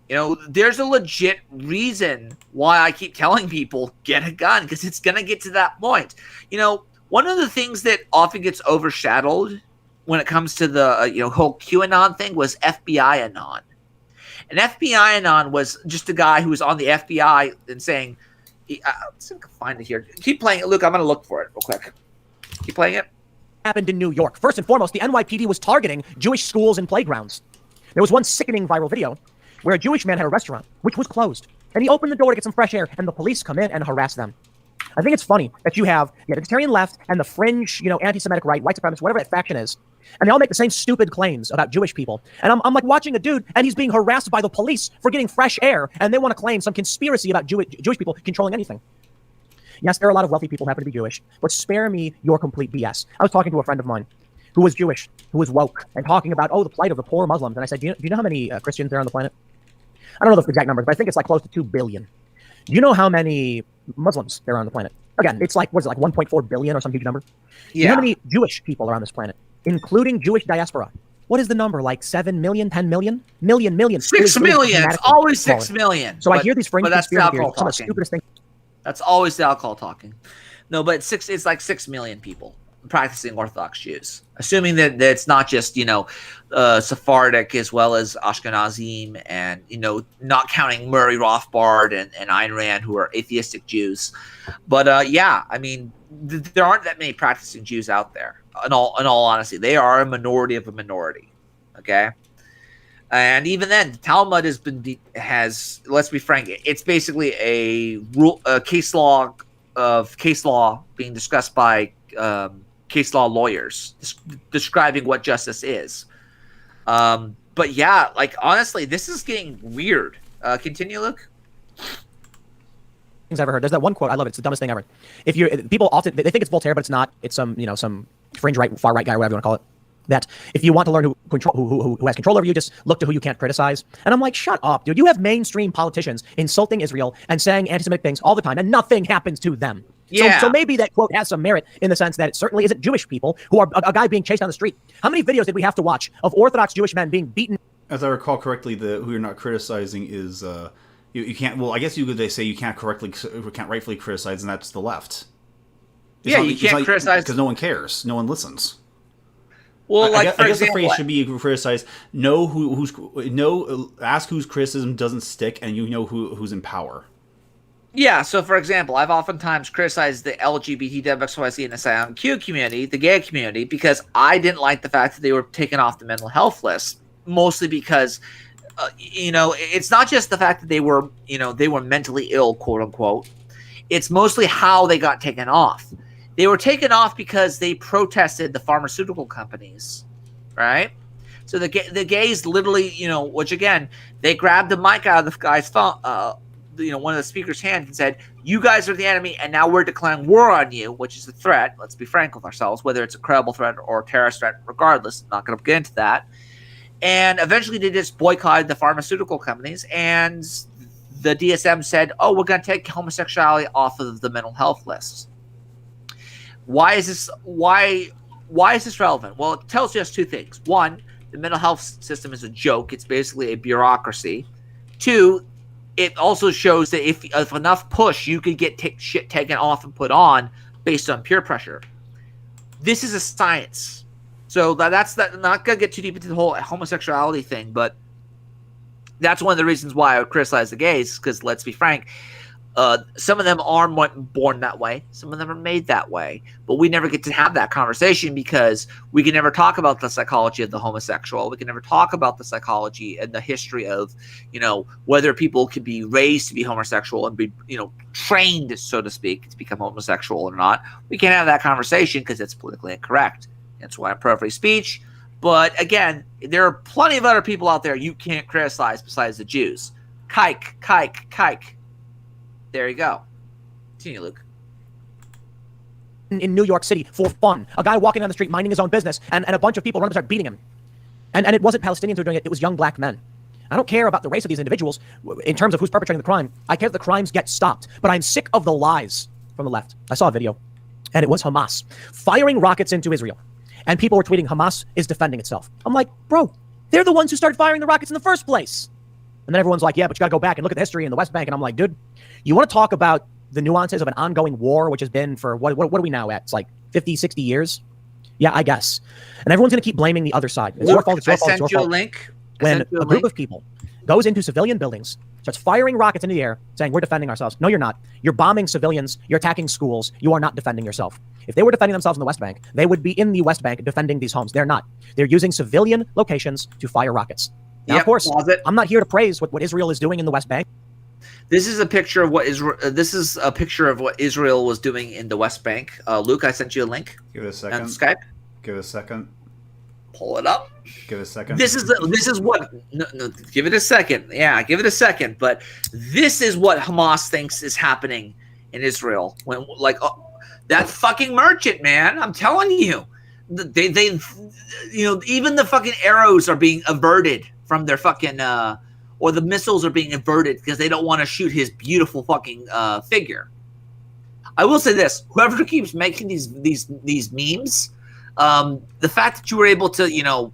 You know, there's a legit reason why I keep telling people, get a gun, because it's going to get to that point. You know, one of the things that often gets overshadowed when it comes to the, whole QAnon thing was FBI Anon. And FBI Anon was just a guy who was on the FBI and saying, let's see if I can find it here. Keep playing it. Luke, I'm going to look for it real quick. Keep playing it. Happened in New York. First and foremost, the NYPD was targeting Jewish schools and playgrounds. There was one sickening viral video where a Jewish man had a restaurant, which was closed. And he opened the door to get some fresh air, and the police come in and harass them. I think it's funny that you have the vegetarian left and the fringe, anti-Semitic right, white supremacist, whatever that faction is, and they all make the same stupid claims about Jewish people. And I'm like watching a dude, and he's being harassed by the police for getting fresh air, and they want to claim some conspiracy about Jewish people controlling anything. Yes, there are a lot of wealthy people who happen to be Jewish, but spare me your complete BS. I was talking to a friend of mine who was Jewish, who was woke, and talking about, the plight of the poor Muslims. And I said, do you know how many Christians there are on the planet? I don't know the exact numbers, but I think it's like close to 2 billion. Do you know how many Muslims there are on the planet? Again, it's like, 1.4 billion or some huge number? Yeah. Do you know how many Jewish people are on this planet, including Jewish diaspora? What is the number? Like 7 million, 10 million? Million. 6 million. It's always 6 million. So I hear these fringe conspiracy theories, some of the stupidest things. That's always the alcohol talking. No, but it's like 6 million people practicing Orthodox Jews. Assuming that it's not just, Sephardic as well as Ashkenazim and, not counting Murray Rothbard and Ayn Rand, who are atheistic Jews. But, I mean, there aren't that many practicing Jews out there, in all honesty. They are a minority of a minority, okay? And even then, the Talmud has, let's be frank, it's basically a case law being discussed by case law lawyers describing what justice is. But yeah, like, honestly, this is getting weird. Continue, Luke. Things I've ever heard. There's that one quote. I love it. It's the dumbest thing ever. People often, they think it's Voltaire, but it's not. It's some fringe right, far right guy, or whatever you want to call it. That if you want to learn who has control over you, just look to who you can't criticize. And I'm like, shut up, dude. You have mainstream politicians insulting Israel and saying anti-Semitic things all the time, and nothing happens to them. Yeah. So maybe that quote has some merit in the sense that it certainly isn't Jewish people who are a guy being chased down the street. How many videos did we have to watch of Orthodox Jewish men being beaten? As I recall correctly, who you're not criticizing is you can't. Well, I guess they say you can't rightfully criticize, and that's the left. You can't criticize because no one cares, no one listens. Well, I guess the phrase should be criticized. Ask whose criticism doesn't stick, and who's in power. Yeah, so for example, I've oftentimes criticized the LGBT, WXYZ, and SIMQ community, the gay community, because I didn't like the fact that they were taken off the mental health list, mostly because, it's not just the fact that they were mentally ill, quote unquote. It's mostly how they got taken off. They were taken off because they protested the pharmaceutical companies, right? So the gays literally, which again, they grabbed the mic out of the guy's phone, one of the speaker's hands and said, "You guys are the enemy, and now we're declaring war on you," which is a threat. Let's be frank with ourselves, whether it's a credible threat or a terrorist threat, regardless. I'm not going to get into that. And eventually, they just boycotted the pharmaceutical companies, and the DSM said, "Oh, we're going to take homosexuality off of the mental health lists." Why is this? Why is this relevant? Well, it tells us two things. One, the mental health system is a joke. It's basically a bureaucracy. Two, it also shows that if enough push, you could get shit taken off and put on based on peer pressure. This is a science. So that's that. I'm not going to get too deep into the whole homosexuality thing, but that's one of the reasons why I would criticize the gays, because let's be frank, some of them are born that way. Some of them are made that way. But we never get to have that conversation because we can never talk about the psychology of the homosexual. We can never talk about the psychology and the history of, whether people can be raised to be homosexual and be, trained, so to speak, to become homosexual or not. We can't have that conversation because it's politically incorrect. That's why I'm pro free speech. But again, there are plenty of other people out there you can't criticize besides the Jews. Kike. There you go. Continue, Luke. In New York City for fun. A guy walking down the street minding his own business, and a bunch of people run up and start beating him. And it wasn't Palestinians who were doing it, it was young black men. I don't care about the race of these individuals in terms of who's perpetrating the crime. I care that the crimes get stopped. But I'm sick of the lies from the left. I saw a video, and it was Hamas firing rockets into Israel. And people were tweeting, Hamas is defending itself. I'm like, bro, they're the ones who started firing the rockets in the first place. And then everyone's like, yeah, but you got to go back and look at the history in the West Bank. And I'm like, dude, you want to talk about the nuances of an ongoing war, which has been for, what are we now at? It's like 50, 60 years? Yeah, I guess. And everyone's going to keep blaming the other side. It's your fault, it's your fault, it's your fault. I sent you a link. When a group of people goes into civilian buildings, starts firing rockets into the air, saying, we're defending ourselves. No, you're not. You're bombing civilians. You're attacking schools. You are not defending yourself. If they were defending themselves in the West Bank, they would be in the West Bank defending these homes. They're not. They're using civilian locations to fire rockets. Now, of course, I'm not here to praise what Israel is doing in the West Bank. This is a picture of what Israel was doing in the West Bank. Luke, I sent you a link. Give it a second. On Skype. Give it a second. Pull it up. Give it a second. This is what. No, give it a second. Yeah, give it a second. But this is what Hamas thinks is happening in Israel. When that fucking merchant, man, I'm telling you, they even the fucking arrows are being averted from their fucking or the missiles are being averted because they don't want to shoot his beautiful fucking figure. I will say this: whoever keeps making these memes, the fact that you were able to,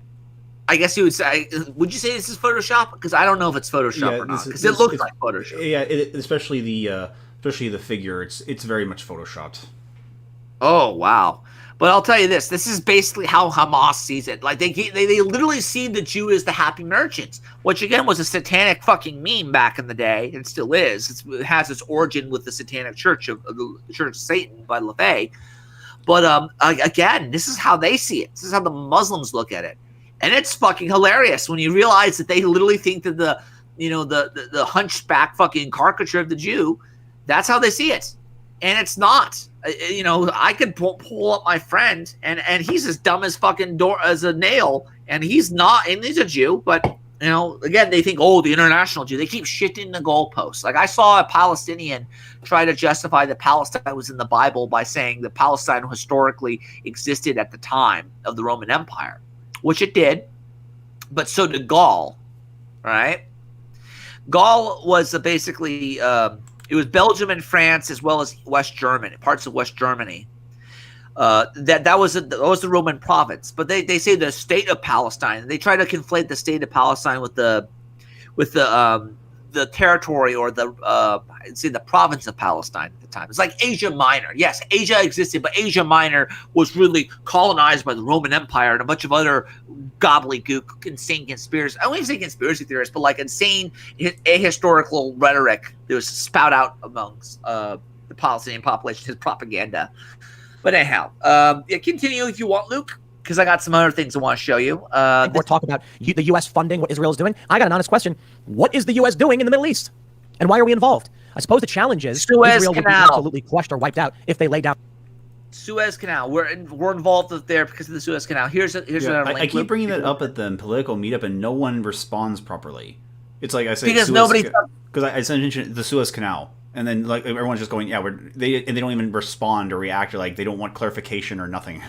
I guess you would say, would you say this is Photoshop? Because I don't know if it's Photoshop or not. Because it looks like Photoshop. Yeah, especially the figure. It's very much photoshopped. Oh wow! But I'll tell you this: this is basically how Hamas sees it. Like they literally see the Jew as the happy merchant, which again was a satanic fucking meme back in the day, and still is. It has its origin with the Satanic Church of the Church of Satan by LaVey. But again, this is how they see it. This is how the Muslims look at it, and it's fucking hilarious when you realize that they literally think that the hunchback fucking caricature of the Jew, that's how they see it, and it's not. I could pull up my friend, and he's as dumb as fucking as a nail, and he's not, and he's a Jew, but again, they think, oh, the international Jew. They keep shifting the goalposts. Like I saw a Palestinian try to justify that Palestine was in the Bible by saying that Palestine historically existed at the time of the Roman Empire, which it did, but so did Gaul, right? Gaul was basically it was Belgium and France as well as West Germany, parts of West Germany. That was the Roman province, but they say the state of Palestine. They try to conflate the state of Palestine with the territory or the province of Palestine at the time. It's like Asia Minor. Yes, Asia existed, but Asia Minor was really colonized by the Roman Empire and a bunch of other gobbledygook, insane conspiracy. I don't even say conspiracy theorists, but like insane ahistorical rhetoric that was spout out amongst the Palestinian population, his propaganda. But anyhow, continue if you want, Luke, because I got some other things I want to show you. We're talking about the U.S. funding what Israel is doing. I got an honest question. What is the U.S. doing in the Middle East? And why are we involved? I suppose the challenge is Israel would be absolutely crushed or wiped out if they lay down. Suez Canal. We're involved there because of the Suez Canal. Here's another link. I keep bringing that up at the political meetup, and no one responds properly. It's like I say because nobody. Because I mentioned the Suez Canal, and then like everyone's just going, yeah, they don't even respond or react, or like they don't want clarification or nothing.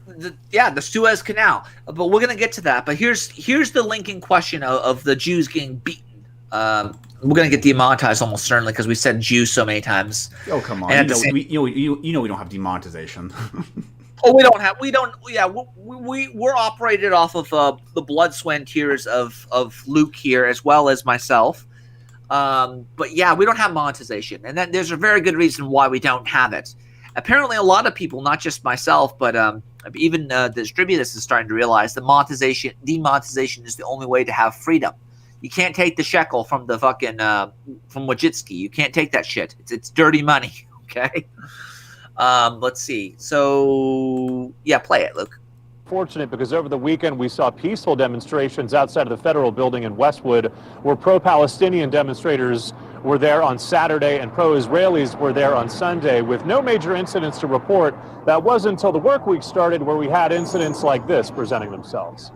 The Suez Canal. But we're gonna get to that. But here's the linking question of the Jews getting beaten. We're gonna get demonetized almost certainly because we said Jews so many times. Oh come on! We don't have demonetization. Oh, we're operated off of the blood, sweat, and tears of Luke here as well as myself. But yeah, we don't have monetization, and there's a very good reason why we don't have it. Apparently, a lot of people, not just myself, but even the distributors is starting to realize that demonetization is the only way to have freedom. You can't take the shekel from the fucking from Witcyes. You can't take that shit. It's dirty money. Okay. Let's see. So yeah, play it, Luke. Fortunate because over the weekend we saw peaceful demonstrations outside of the federal building in Westwood, where pro-Palestinian demonstrators were there on Saturday and pro-Israelis were there on Sunday, with no major incidents to report. That wasn't until the work week started where we had incidents like this presenting themselves.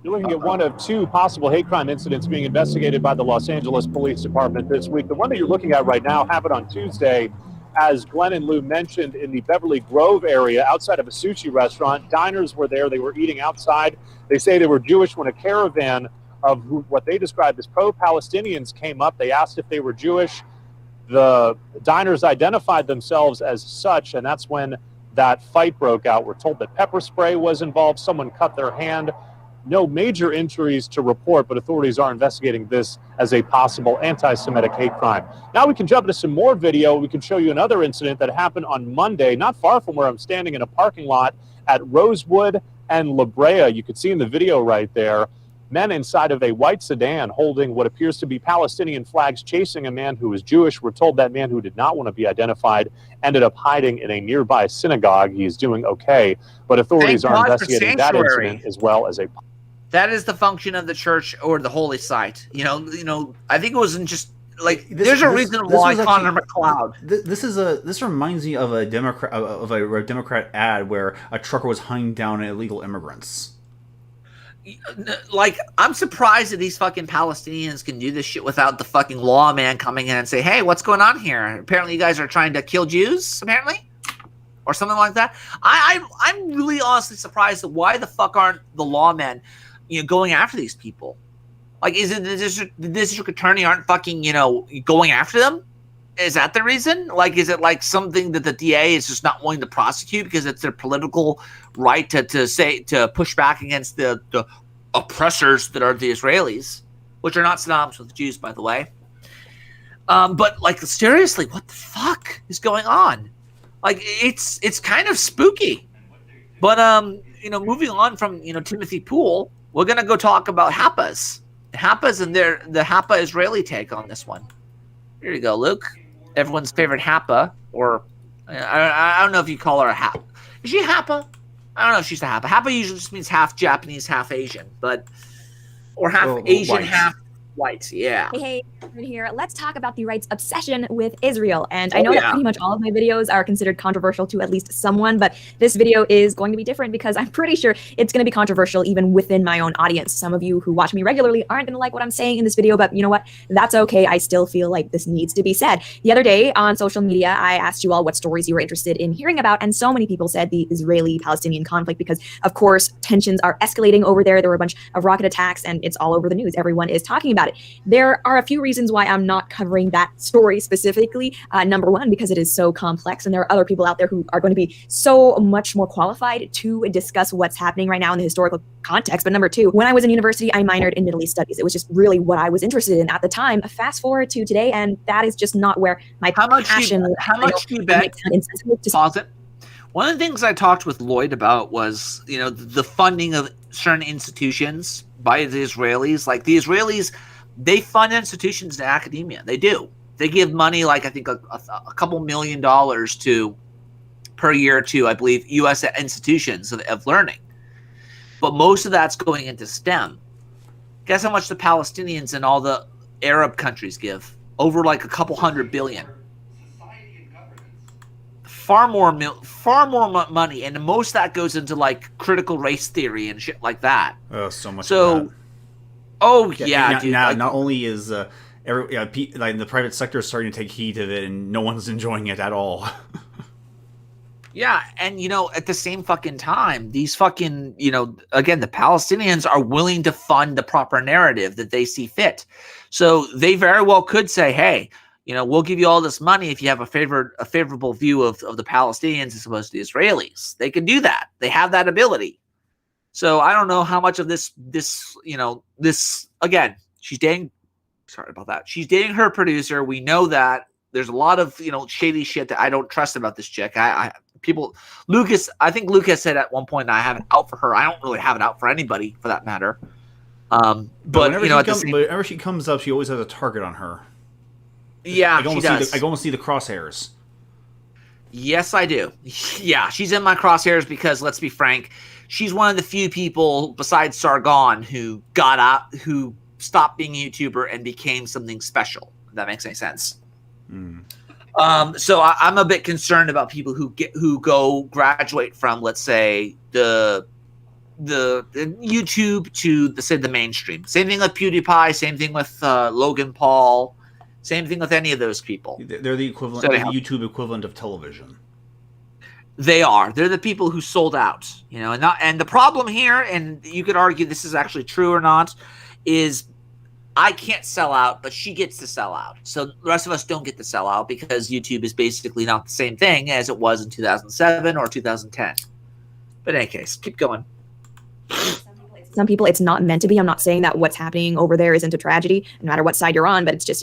You're looking at one of two possible hate crime incidents being investigated by the Los Angeles Police Department this week. The one that you're looking at right now happened on Tuesday, as Glenn and Lou mentioned, in the Beverly Grove area outside of a sushi restaurant. Diners were there. They were eating outside. They say they were Jewish when a caravan of what they described as pro-Palestinians came up. They asked if they were Jewish. The diners identified themselves as such, and that's when that fight broke out. We're told that pepper spray was involved. Someone cut their hand. No major injuries to report, but authorities are investigating this as a possible anti-Semitic hate crime. Now we can jump into some more video. We can show you another incident that happened on Monday, not far from where I'm standing in a parking lot at Rosewood and La Brea. You can see in the video right there, men inside of a white sedan holding what appears to be Palestinian flags chasing a man who was Jewish. We're told that man, who did not want to be identified, ended up hiding in a nearby synagogue. He is doing okay, but authorities are investigating that incident as well as a... That is the function of the church or the holy site. You know. I think it wasn't just like there's a reason why Connor McLeod. This reminds me of a Democrat ad where a trucker was hunting down illegal immigrants. Like, I'm surprised that these fucking Palestinians can do this shit without the fucking lawman coming in and say, "Hey, what's going on here? Apparently, you guys are trying to kill Jews, apparently." Or something like that. I'm really honestly surprised that why the fuck aren't the lawmen, going after these people? Like, is it the district attorney aren't fucking, going after them? Is that the reason? Like, is it like something that the DA is just not willing to prosecute because it's their political right to push back against the oppressors that are the Israelis, which are not synonymous with the Jews, by the way. But like, seriously, what the fuck is going on? Like, it's kind of spooky. But moving on from Timothy Poole, we're gonna go talk about HAPAs. HAPAs and the HAPA Israeli take on this one. Here you go, Luke. Everyone's favorite HAPA, or I don't know if you call her a HAPA. Is she a HAPA? I don't know if she's a HAPA. HAPA usually just means half Japanese, half Asian, or half Asian, half white. Yeah. Hey, here. Let's talk about the right's obsession with Israel. And I know that pretty much all of my videos are considered controversial to at least someone, but this video is going to be different because I'm pretty sure it's going to be controversial even within my own audience. Some of you who watch me regularly aren't going to like what I'm saying in this video, but you know what? That's okay. I still feel like this needs to be said. The other day on social media, I asked you all what stories you were interested in hearing about, and so many people said the Israeli-Palestinian conflict because, of course, tensions are escalating over there. There were a bunch of rocket attacks, and it's all over the news. Everyone is talking about it. There are a few reasons why I'm not covering that story specifically. Number one, because it is so complex, and there are other people out there who are going to be so much more qualified to discuss what's happening right now in the historical context. But number two, when I was in university, I minored in Middle East studies. It was just really what I was interested in at the time. Fast forward to today, and that is just not where my passion. How much do you bet? Pause it. One of the things I talked with Lloyd about was, the funding of certain institutions by the Israelis. Like, the Israelis, they fund institutions in academia. They do. They give money, like I think a couple $1 million per year to, I believe, U.S. institutions of learning. But most of that's going into STEM. Guess how much the Palestinians and all the Arab countries give? Over like a couple $100 billion. far more money, and most of that goes into like critical race theory and shit like that. Oh, so much. So, dude. Now, like, not only is like the private sector is starting to take heed of it, and no one's enjoying it at all. Yeah, and at the same fucking time, these fucking, again, the Palestinians are willing to fund the proper narrative that they see fit. So they very well could say, hey, we'll give you all this money if you have a favorable view of the Palestinians as opposed to the Israelis. They can do that. They have that ability. So I don't know how much of this again, she's dating, sorry about that. She's dating her producer. We know that. There's a lot of, shady shit that I don't trust about this chick. I think Lucas said at one point, I have it out for her. I don't really have it out for anybody for that matter. But whenever she comes up, she always has a target on her. Yeah, she does. I almost see the crosshairs. Yes, I do. Yeah, she's in my crosshairs because, let's be frank, she's one of the few people besides Sargon who who stopped being a YouTuber and became something special. If that makes any sense. So I'm a bit concerned about people who graduate from, let's say, the YouTube to the mainstream. Same thing with PewDiePie. Same thing with Logan Paul. Same thing with any of those people. They're the equivalent, the YouTube equivalent of television. They are. They're the people who sold out. And the problem here, and you could argue this is actually true or not, is I can't sell out, but she gets to sell out. So the rest of us don't get to sell out because YouTube is basically not the same thing as it was in 2007 or 2010. But in any case, keep going. Some people, it's not meant to be. I'm not saying that what's happening over there isn't a tragedy, no matter what side you're on, but it's just,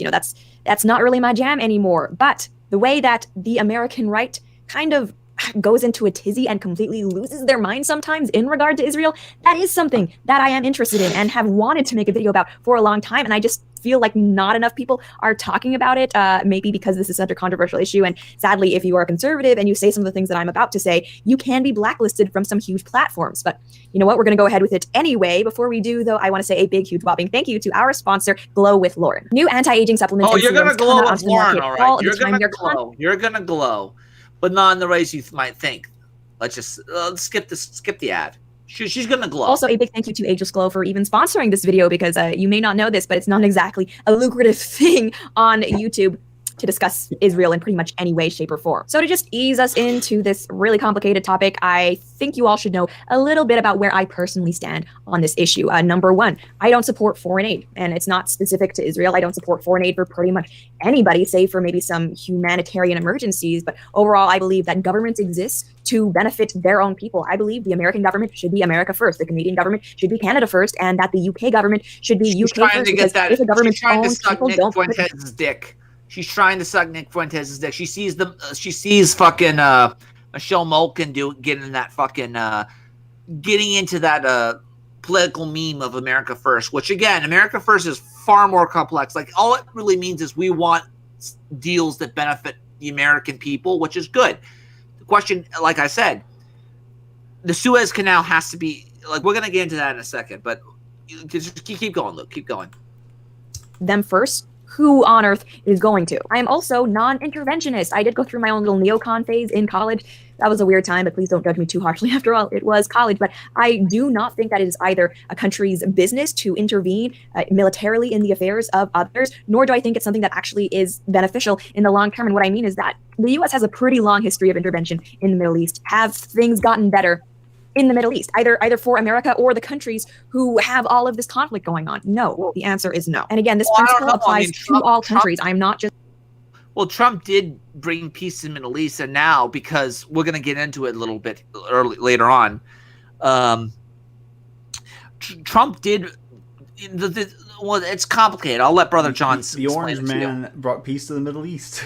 that's not really my jam anymore. But the way that the American right kind of goes into a tizzy and completely loses their mind sometimes in regard to Israel, that is something that I am interested in and have wanted to make a video about for a long time. And I just feel like not enough people are talking about it, maybe because this is such a controversial issue. And sadly, if you are a conservative and you say some of the things that I'm about to say, you can be blacklisted from some huge platforms. But you know what? We're going to go ahead with it anyway. Before we do, though, I want to say a big, huge, whopping thank you to our sponsor, Glow with Lauren. New anti-aging supplements. Oh, you're going to glow with Lauren, all right. You're going to glow. You're going to glow. But not in the ways you might think. Let's skip the ad. She's gonna glow. Also, a big thank you to Ageless Glow for even sponsoring this video because you may not know this, but it's not exactly a lucrative thing on YouTube to discuss Israel in pretty much any way, shape, or form. So to just ease us into this really complicated topic, I think you all should know a little bit about where I personally stand on this issue. Number one, I don't support foreign aid, and it's not specific to Israel. I don't support foreign aid for pretty much anybody, save for maybe some humanitarian emergencies. But overall, I believe that governments exist to benefit their own people. I believe the American government should be America first, the Canadian government should be Canada first, and that the UK government should be UK first. Because if a government's own people don't put dick. She's trying to suck Nick Fuentes' dick. She sees fucking Michelle Malkin getting that fucking getting into that political meme of America First, which again, America First is far more complex. Like all it really means is we want deals that benefit the American people, which is good. The question, like I said, the Suez Canal has to be like we're gonna get into that in a second, but just keep going, Luke. Keep going. Them first. Who on earth is going to? I am also non-interventionist. I did go through my own little neocon phase in college. That was a weird time, but please don't judge me too harshly. After all, it was college. But I do not think that it is either a country's business to intervene militarily in the affairs of others, nor do I think it's something that actually is beneficial in the long term. And what I mean is that the U.S. has a pretty long history of intervention in the Middle East. Have things gotten better in the Middle East, either for America or the countries who have all of this conflict going on? No, the answer is no. And again, this principle applies to all countries. I'm not just... Well, Trump did bring peace to the Middle East, and now, because we're going to get into it a little bit later on, Trump did... well, it's complicated. I'll let Brother John the Orange Man brought peace to the Middle East.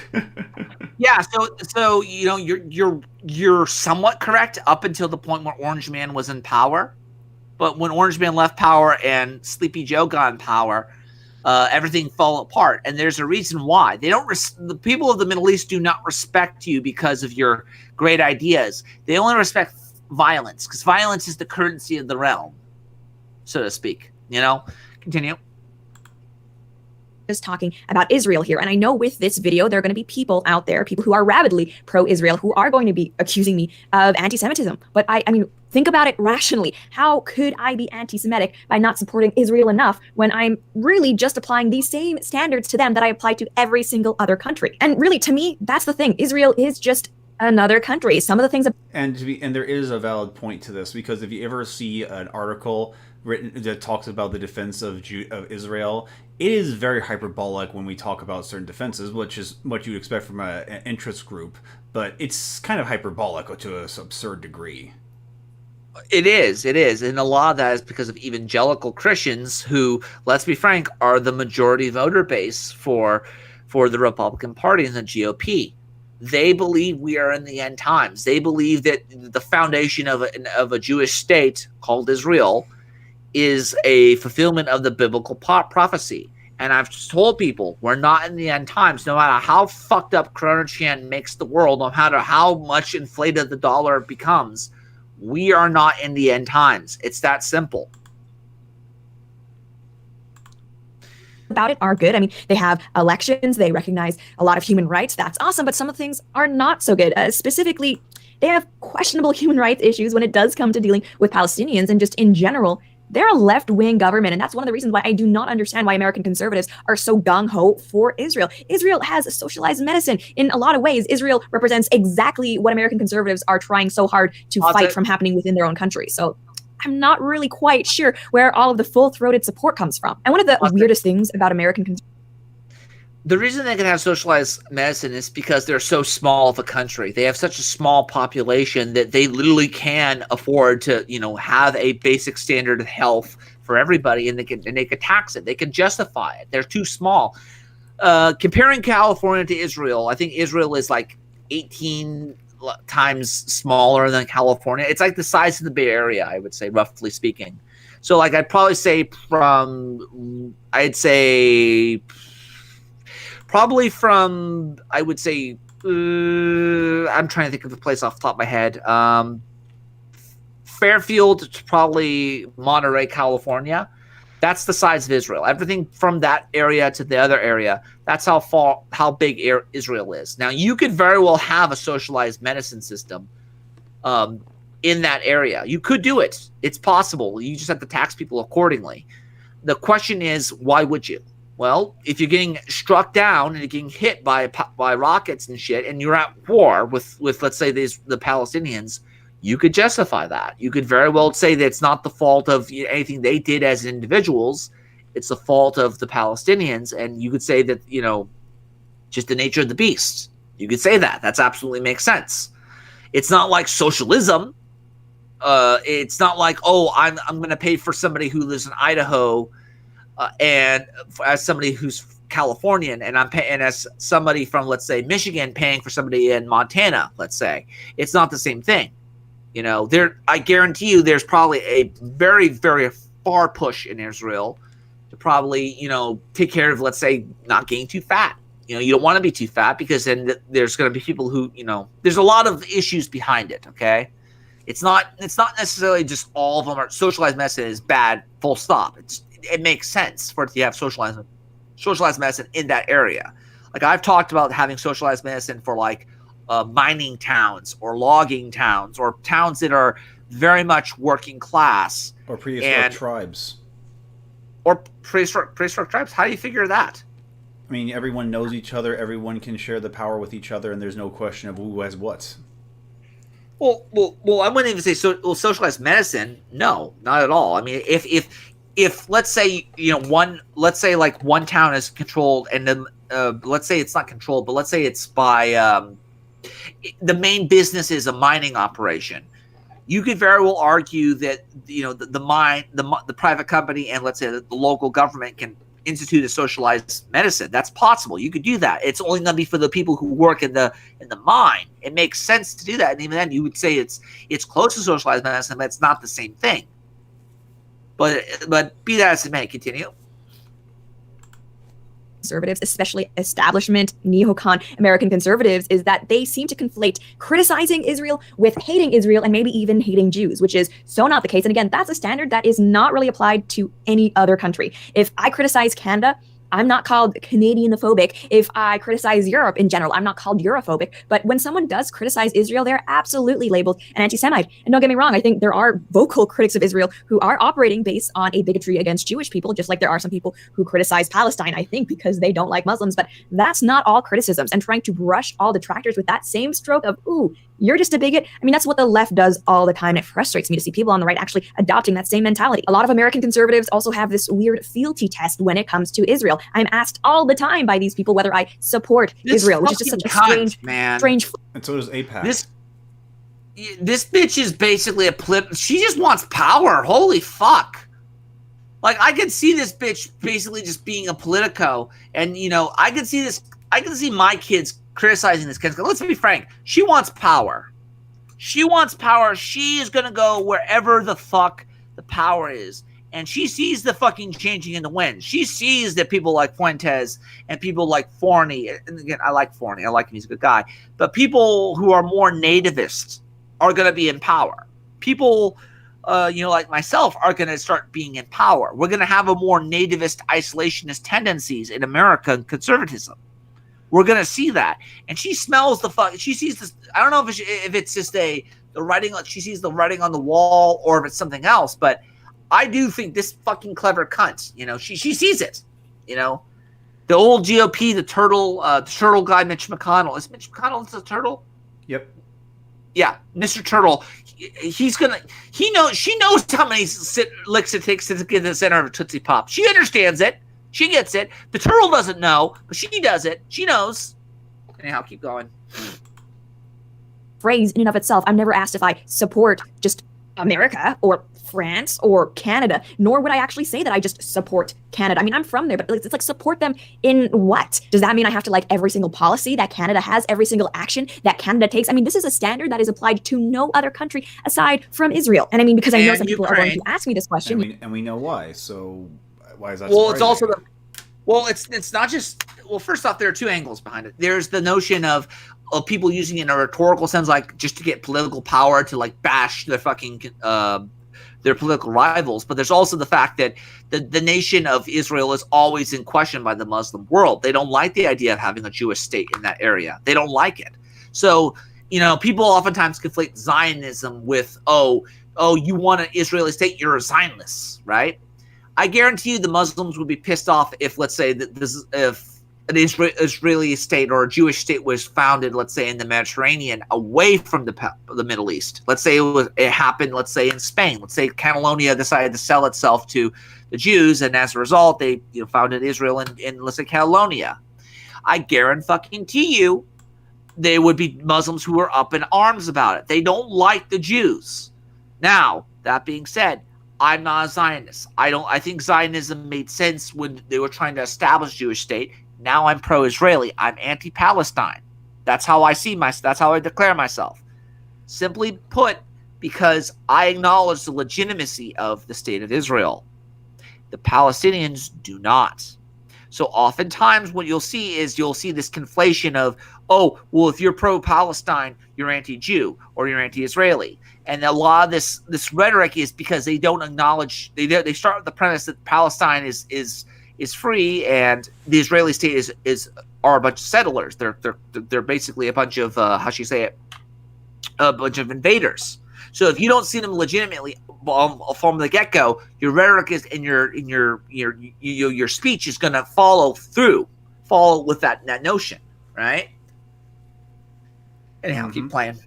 Yeah, so you're somewhat correct up until the point where Orange Man was in power, but when Orange Man left power and Sleepy Joe got in power, everything fell apart. And there's a reason why. They don't. The people of the Middle East do not respect you because of your great ideas. They only respect violence, because violence is the currency of the realm, so to speak. Continue. just talking about Israel here. And I know with this video, there are going to be people out there, people who are rabidly pro-Israel, who are going to be accusing me of anti-Semitism. But I mean, think about it rationally. How could I be anti-Semitic by not supporting Israel enough when I'm really just applying these same standards to them that I apply to every single other country? And really, to me, that's the thing. Israel is just another country. Some of the things... And there is a valid point to this, because if you ever see an article written that talks about the defense of Israel, it is very hyperbolic when we talk about certain defenses, which is what you'd expect from an interest group, but it's kind of hyperbolic to an absurd degree. It is. And a lot of that is because of evangelical Christians who, let's be frank, are the majority voter base for the Republican Party and the GOP. They believe we are in the end times. They believe that the foundation of a Jewish state called Israel is a fulfillment of the biblical prophecy. And I've just told people, we're not in the end times. No matter how fucked up Corona Chan makes the world, no matter how much inflated the dollar becomes, we are not in the end times. It's that simple. About it are good. I mean, they have elections. They recognize a lot of human rights. That's awesome. But some of the things are not so good. Specifically, they have questionable human rights issues when it does come to dealing with Palestinians, and just in general, they're a left-wing government, and that's one of the reasons why I do not understand why American conservatives are so gung-ho for Israel. Israel has a socialized medicine. In a lot of ways, Israel represents exactly what American conservatives are trying so hard to fight from happening within their own country. So I'm not really quite sure where all of the full-throated support comes from. And one of the weirdest things about American conservatives... The reason they can have socialized medicine is because they're so small of a country. They have such a small population that they literally can afford to, have a basic standard of health for everybody, and they can tax it. They can justify it. They're too small. Comparing California to Israel, I think Israel is like 18 times smaller than California. It's like the size of the Bay Area, I would say, roughly speaking. So, like, I'd probably say probably from, I would say, I'm trying to think of the place off the top of my head. Fairfield to probably Monterey, California. That's the size of Israel. Everything from that area to the other area, that's how big Israel is. Now, you could very well have a socialized medicine system in that area. You could do it. It's possible. You just have to tax people accordingly. The question is, why would you? Well, if you're getting struck down and you're getting hit by rockets and shit, and you're at war with let's say the Palestinians, you could justify that. You could very well say that it's not the fault of anything they did as individuals. It's the fault of the Palestinians, and you could say that just the nature of the beast. You could say that. That's absolutely makes sense. It's not like socialism. It's not like, oh, I'm going to pay for somebody who lives in Idaho. And as somebody who's Californian, and I'm paying as somebody from, let's say, Michigan, paying for somebody in Montana, let's say, it's not the same thing. I guarantee you, there's probably a very, very far push in Israel to probably, take care of, let's say, not getting too fat. You don't want to be too fat, because then there's going to be people who, there's a lot of issues behind it. Okay, it's not necessarily just all of them are socialized medicine is bad. Full stop. It makes sense for it to have socialized medicine in that area. Like, I've talked about having socialized medicine for like mining towns or logging towns or towns that are very much working class or prehistoric tribes. Or prehistoric tribes. How do you figure that? I mean, everyone knows each other. Everyone can share the power with each other, and there's no question of who has what. Well, I wouldn't even say socialized medicine. No, not at all. I mean, if let's say one town is controlled, and then let's say it's not controlled, but let's say it's by the main business is a mining operation, you could very well argue that the private company and let's say the local government can institute a socialized medicine. That's possible. You could do that. It's only going to be for the people who work in the mine. It makes sense to do that, and even then, you would say it's close to socialized medicine, but it's not the same thing. But be that as it may, continue. Conservatives, especially establishment neocon American conservatives, is that they seem to conflate criticizing Israel with hating Israel and maybe even hating Jews, which is so not the case. And again, that's a standard that is not really applied to any other country. If I criticize Canada, I'm not called Canadianophobic if I criticize Europe in general. I'm not called Europhobic. But when someone does criticize Israel, they're absolutely labeled an anti-Semite. And don't get me wrong, I think there are vocal critics of Israel who are operating based on a bigotry against Jewish people, just like there are some people who criticize Palestine, I think, because they don't like Muslims. But that's not all criticisms. And trying to brush all detractors with that same stroke of, ooh, you're just a bigot. I mean, that's what the left does all the time. And it frustrates me to see people on the right actually adopting that same mentality. A lot of American conservatives also have this weird fealty test when it comes to Israel. I'm asked all the time by these people whether I support Israel, which is just such a strange. And so does APAC. This bitch is basically she just wants power. Holy fuck. Like, I could see this bitch basically just being a politico. And, you know, I could see my kids criticizing this kid. Let's be frank. She wants power. She wants power. She is going to go wherever the fuck the power is. And she sees the fucking changing in the wind. She sees that people like Fuentes and people like Forney, and again, I like Forney. I like him. He's a good guy. But people who are more nativist are going to be in power. People, like myself, are going to start being in power. We're going to have a more nativist, isolationist tendencies in American conservatism. We're gonna see that, and she smells the fuck. She sees this. I don't know if it's just the writing. She sees the writing on the wall, or if it's something else. But I do think this fucking clever cunt. You know, she sees it. You know, the old GOP, the turtle guy, Mitch McConnell. Is Mitch McConnell the turtle? Yep. Yeah, Mr. Turtle. She knows how many licks it takes to get to the center of a Tootsie Pop. She understands it. She gets it. The turtle doesn't know, but she does it. She knows. Anyhow, keep going. Phrase in and of itself. I'm never asked if I support just America or France or Canada, nor would I actually say that I just support Canada. I mean, I'm from there, but it's like support them in what? Does that mean I have to like every single policy that Canada has, every single action that Canada takes? I mean, this is a standard that is applied to no other country aside from Israel. And I mean, because I know some people are going to ask me this question. And we know why. So why is that? Well, it's also it's not just. Well, first off, there are two angles behind it. There's the notion of people using it in a rhetorical sense, like just to get political power, to like bash their fucking their political rivals. But there's also the fact that the nation of Israel is always in question by the Muslim world. They don't like the idea of having a Jewish state in that area. They don't like it. So, you know, people oftentimes conflate Zionism with, oh, you want an Israeli state, you're a Zionist, right? I guarantee you the Muslims would be pissed off if, let's say, if an Israeli state or a Jewish state was founded, let's say, in the Mediterranean, away from the Middle East. Let's say it happened, let's say, in Spain. Let's say Catalonia decided to sell itself to the Jews, and as a result, they founded Israel in let's say, Catalonia. I guarantee you there would be Muslims who are up in arms about it. They don't like the Jews. Now, that being said, I'm not a Zionist. I think Zionism made sense when they were trying to establish a Jewish state. Now I'm pro-Israeli. I'm anti-Palestine. That's how I see that's how I declare myself. Simply put, because I acknowledge the legitimacy of the state of Israel. The Palestinians do not. So oftentimes what you'll see is this conflation of, oh, well, if you're pro-Palestine, you're anti-Jew or you're anti-Israeli. And a lot of this rhetoric is because they don't acknowledge, they start with the premise that Palestine is free and the Israeli state are a bunch of settlers. They're basically a bunch of a bunch of invaders. So if you don't see them legitimately from the get-go, your rhetoric is and your speech is going to follow with that notion, right? Anyhow, keep playing.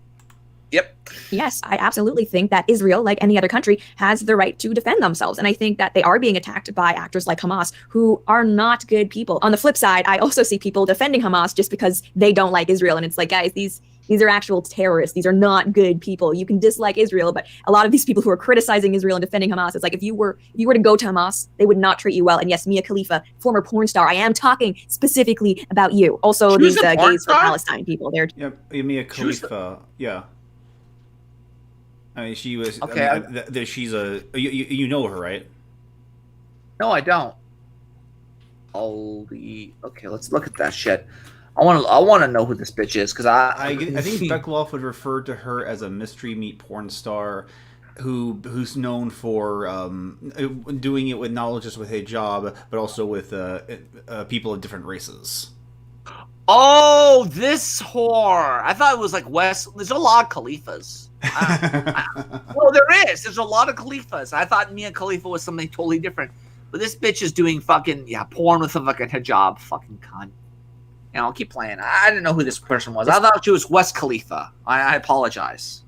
Yep. Yes, I absolutely think that Israel, like any other country, has the right to defend themselves. And I think that they are being attacked by actors like Hamas, who are not good people. On the flip side, I also see people defending Hamas just because they don't like Israel. And it's like, guys, these are actual terrorists. These are not good people. You can dislike Israel, but a lot of these people who are criticizing Israel and defending Hamas, it's like if you were to go to Hamas, they would not treat you well. And yes, Mia Khalifa, former porn star, I am talking specifically about you. Also, these gays for Palestine people. They're Mia Khalifa, yeah. I mean, she was. Okay, I mean, she's a. You know her, right? No, I don't. Okay, let's look at that shit. I want to know who this bitch is because I think Beckloff would refer to her as a mystery meat porn star. who's known for doing it with not just with hijab, but also with people of different races. Oh, this whore! I thought it was like West. There's a lot of Khalifas. Well, there is. There's a lot of Khalifas. I thought Mia Khalifa was something totally different. But this bitch is doing fucking, porn with a fucking hijab. Fucking cunt. You know, keep playing. I didn't know who this person was. I thought she was West Khalifa. I apologize.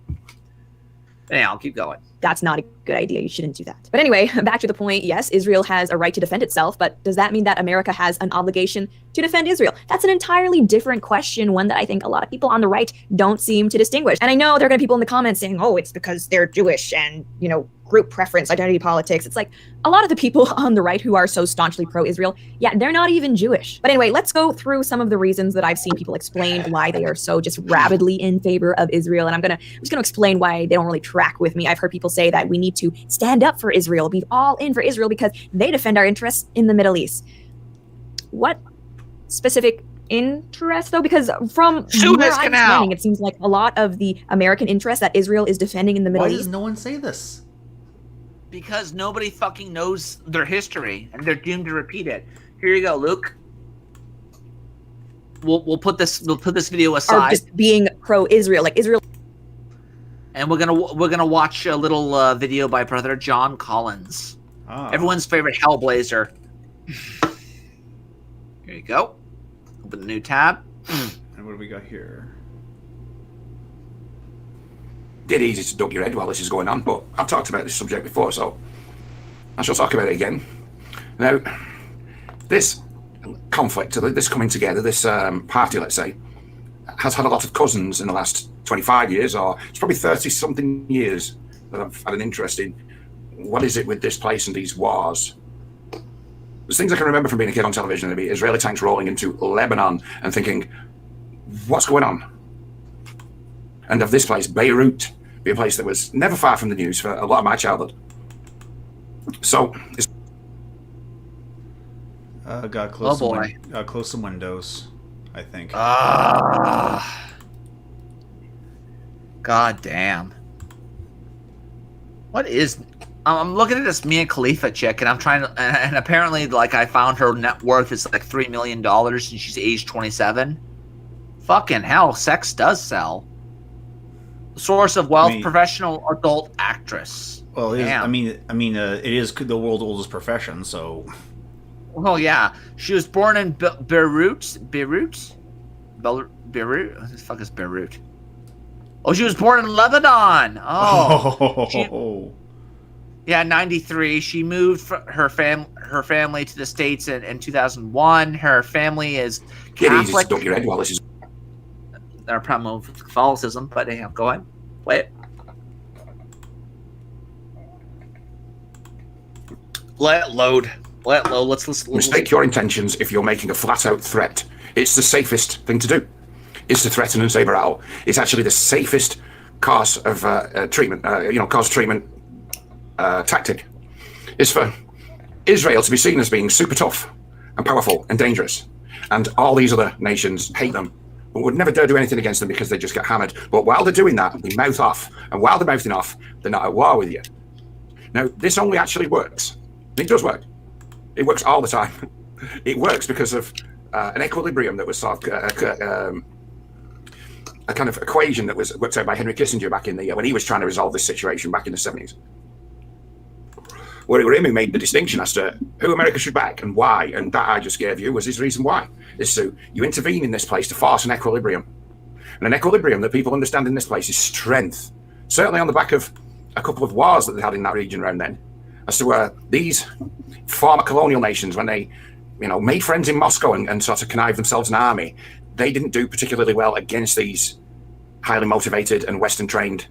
Anyhow, keep going. That's not a good idea. You shouldn't do that. But anyway, back to the point. Yes, Israel has a right to defend itself, but does that mean that America has an obligation to defend Israel? That's an entirely different question, one that I think a lot of people on the right don't seem to distinguish. And I know there are going to be people in the comments saying, oh, it's because they're Jewish and, you know, group preference, identity politics. It's like a lot of the people on the right who are so staunchly pro-Israel, they're not even Jewish. But anyway, let's go through some of the reasons that I've seen people explain why they are so just rabidly in favor of Israel. And I'm just gonna explain why they don't really track with me. I've heard people say that we need to stand up for Israel, be all in for Israel because they defend our interests in the Middle East. What specific interest though? Because from where I'm standing, it seems like a lot of the American interest that Israel is defending in the Middle East. Why does no one say this? Because nobody fucking knows their history, and they're doomed to repeat it. Here you go, Luke. We'll put this video aside. Or just being pro-Israel, like Israel. And we're gonna watch a little video by Brother John Collins, everyone's favorite Hellblazer. Here you go. Open a new tab. And what do we got here? Dead easy to duck your head while this is going on, but I've talked about this subject before, so I shall talk about it again. Now, this conflict, this coming together, this party, let's say, has had a lot of cousins in the last 25 years, or it's probably 30-something years that I've had an interest in what is it with this place and these wars. There's things I can remember from being a kid on television, there'd be Israeli tanks rolling into Lebanon and thinking, what's going on? And of this place, Beirut, be a place that was never far from the news for a lot of my childhood. So, got close. Close some windows, I think. God damn. What is? I'm looking at this Mia Khalifa chick, and I'm trying to, and apparently, like, I found her net worth is like $3 million, and she's age 27. Fucking hell, sex does sell. Source of wealth, professional adult actress. Well, it is, it is the world's oldest profession, so. Oh yeah, she was born in Beirut. Beirut. What the fuck is Beirut? Oh, she was born in Lebanon. Oh. Yeah, 93. She moved her family to the States in 2001. Her family is Catholic. They're promoting Catholicism, but anyhow, go ahead. Play it. Let it load. Let it load. Let's listen. Mistake your intentions if you're making a flat-out threat. It's the safest thing to do. It's to threaten and saber out. It's actually the safest course of treatment. Tactic. Is for Israel to be seen as being super tough and powerful and dangerous, and all these other nations hate them, but would never dare do anything against them because they just get hammered. But while they're doing that, they mouth off, and while they're mouthing off, they're not at war with you. Now, this only actually works. It does work. It works all the time. It works because of an equilibrium that was sort of a kind of equation that was worked out by Henry Kissinger back in the when he was trying to resolve this situation back in the 70s. Where it were him who made the distinction as to who America should back and why, and that I just gave you was his reason why. Is so you intervene in this place to force an equilibrium. And an equilibrium that people understand in this place is strength. Certainly on the back of a couple of wars that they had in that region around then, as to where these former colonial nations, when they, made friends in Moscow and sort of connived themselves an army, they didn't do particularly well against these highly motivated and Western trained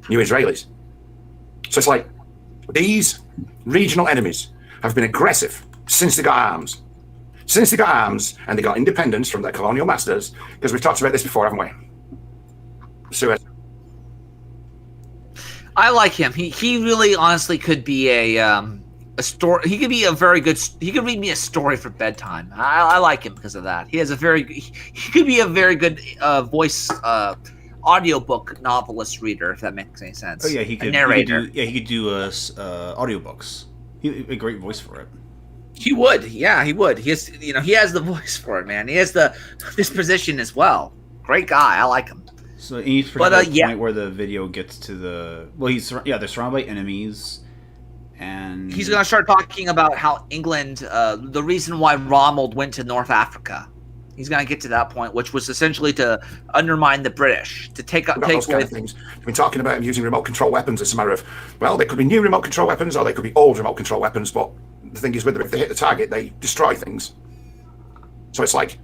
new Israelis. So it's like these regional enemies have been aggressive since they got arms. Since they got arms and they got independence from their colonial masters, because we've talked about this before, haven't we? So I like him. He really honestly could be a story. He could be a very good. He could read me a story for bedtime. I like him because of that. He has a very. He could be a very good voice audiobook novelist reader, if that makes any sense. Oh yeah, he could. A narrator. He could do audiobooks. He a great voice for it. He would. Yeah, he would. He has, he has the voice for it, man. He has the disposition as well. Great guy. I like him. So he's the point where the video gets to the they're surrounded by enemies, and he's gonna start talking about how England, the reason why Rommel went to North Africa. He's gonna get to that point, which was essentially to undermine the British, to take those kind of things. We've been talking about him using remote control weapons. It's a matter of, well, they could be new remote control weapons or they could be old remote control weapons. But the thing is with them, if they hit the target, they destroy things. So it's like,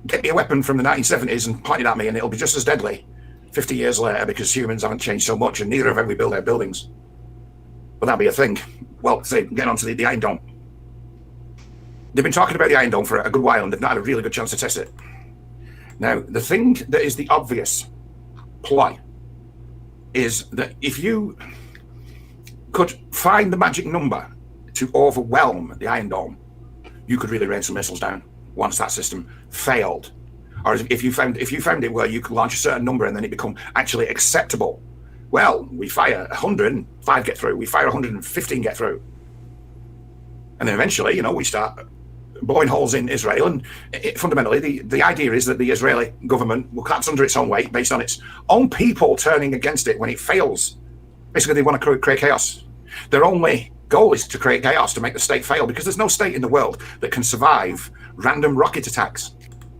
get me a weapon from the 1970s and point it at me, and it'll be just as deadly 50 years later because humans haven't changed so much, and neither have we built their buildings. But that'll be a thing. Well, say, getting on to the Iron Dome. They've been talking about the Iron Dome for a good while, and they've not had a really good chance to test it. Now, the thing that is the obvious ploy is that if you could find the magic number to overwhelm the Iron Dome, you could really rain some missiles down once that system failed. Or if you found it where you could launch a certain number and then it become actually acceptable. Well, we fire 105 get through, we fire 115 get through. And then eventually, we start blowing holes in Israel, and fundamentally the idea is that the Israeli government will collapse under its own weight based on its own people turning against it when it fails. Basically, they want to create chaos. Their only goal is to create chaos, to make the state fail, because there's no state in the world that can survive random rocket attacks.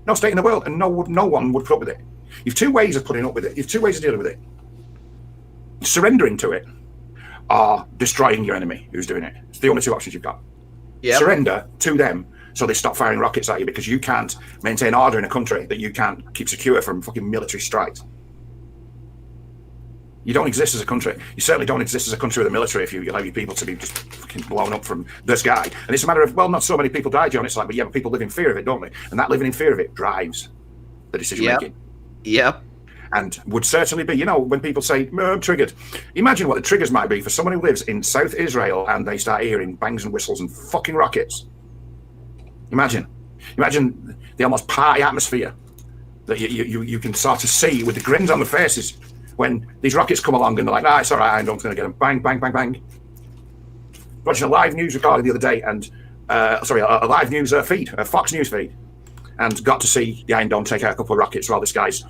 No state in the world, and no one would put up with it. You've two ways of putting up with it. You've two ways of dealing with it. Surrendering to it, or destroying your enemy who's doing it. It's the only two options you've got. Yep. Surrender to them so they stop firing rockets at you, because you can't maintain order in a country that you can't keep secure from fucking military strikes. You don't exist as a country. You certainly don't exist as a country with a military if you allow your people to be just fucking blown up from the sky. And it's a matter of, well, not so many people die, John. It's like, but yeah, but people live in fear of it, don't they? And that living in fear of it drives the decision making. Yep. And would certainly be, when people say, I'm triggered. Imagine what the triggers might be for someone who lives in South Israel and they start hearing bangs and whistles and fucking rockets. Imagine the almost party atmosphere that you can sort of see with the grins on the faces when these rockets come along and they're like, it's all right, I'm going to get them. Bang, bang, bang, bang. Watching a live news recording the other day, and a live news feed, a Fox News feed, and got to see the Iron Dome take out a couple of rockets while this guy's,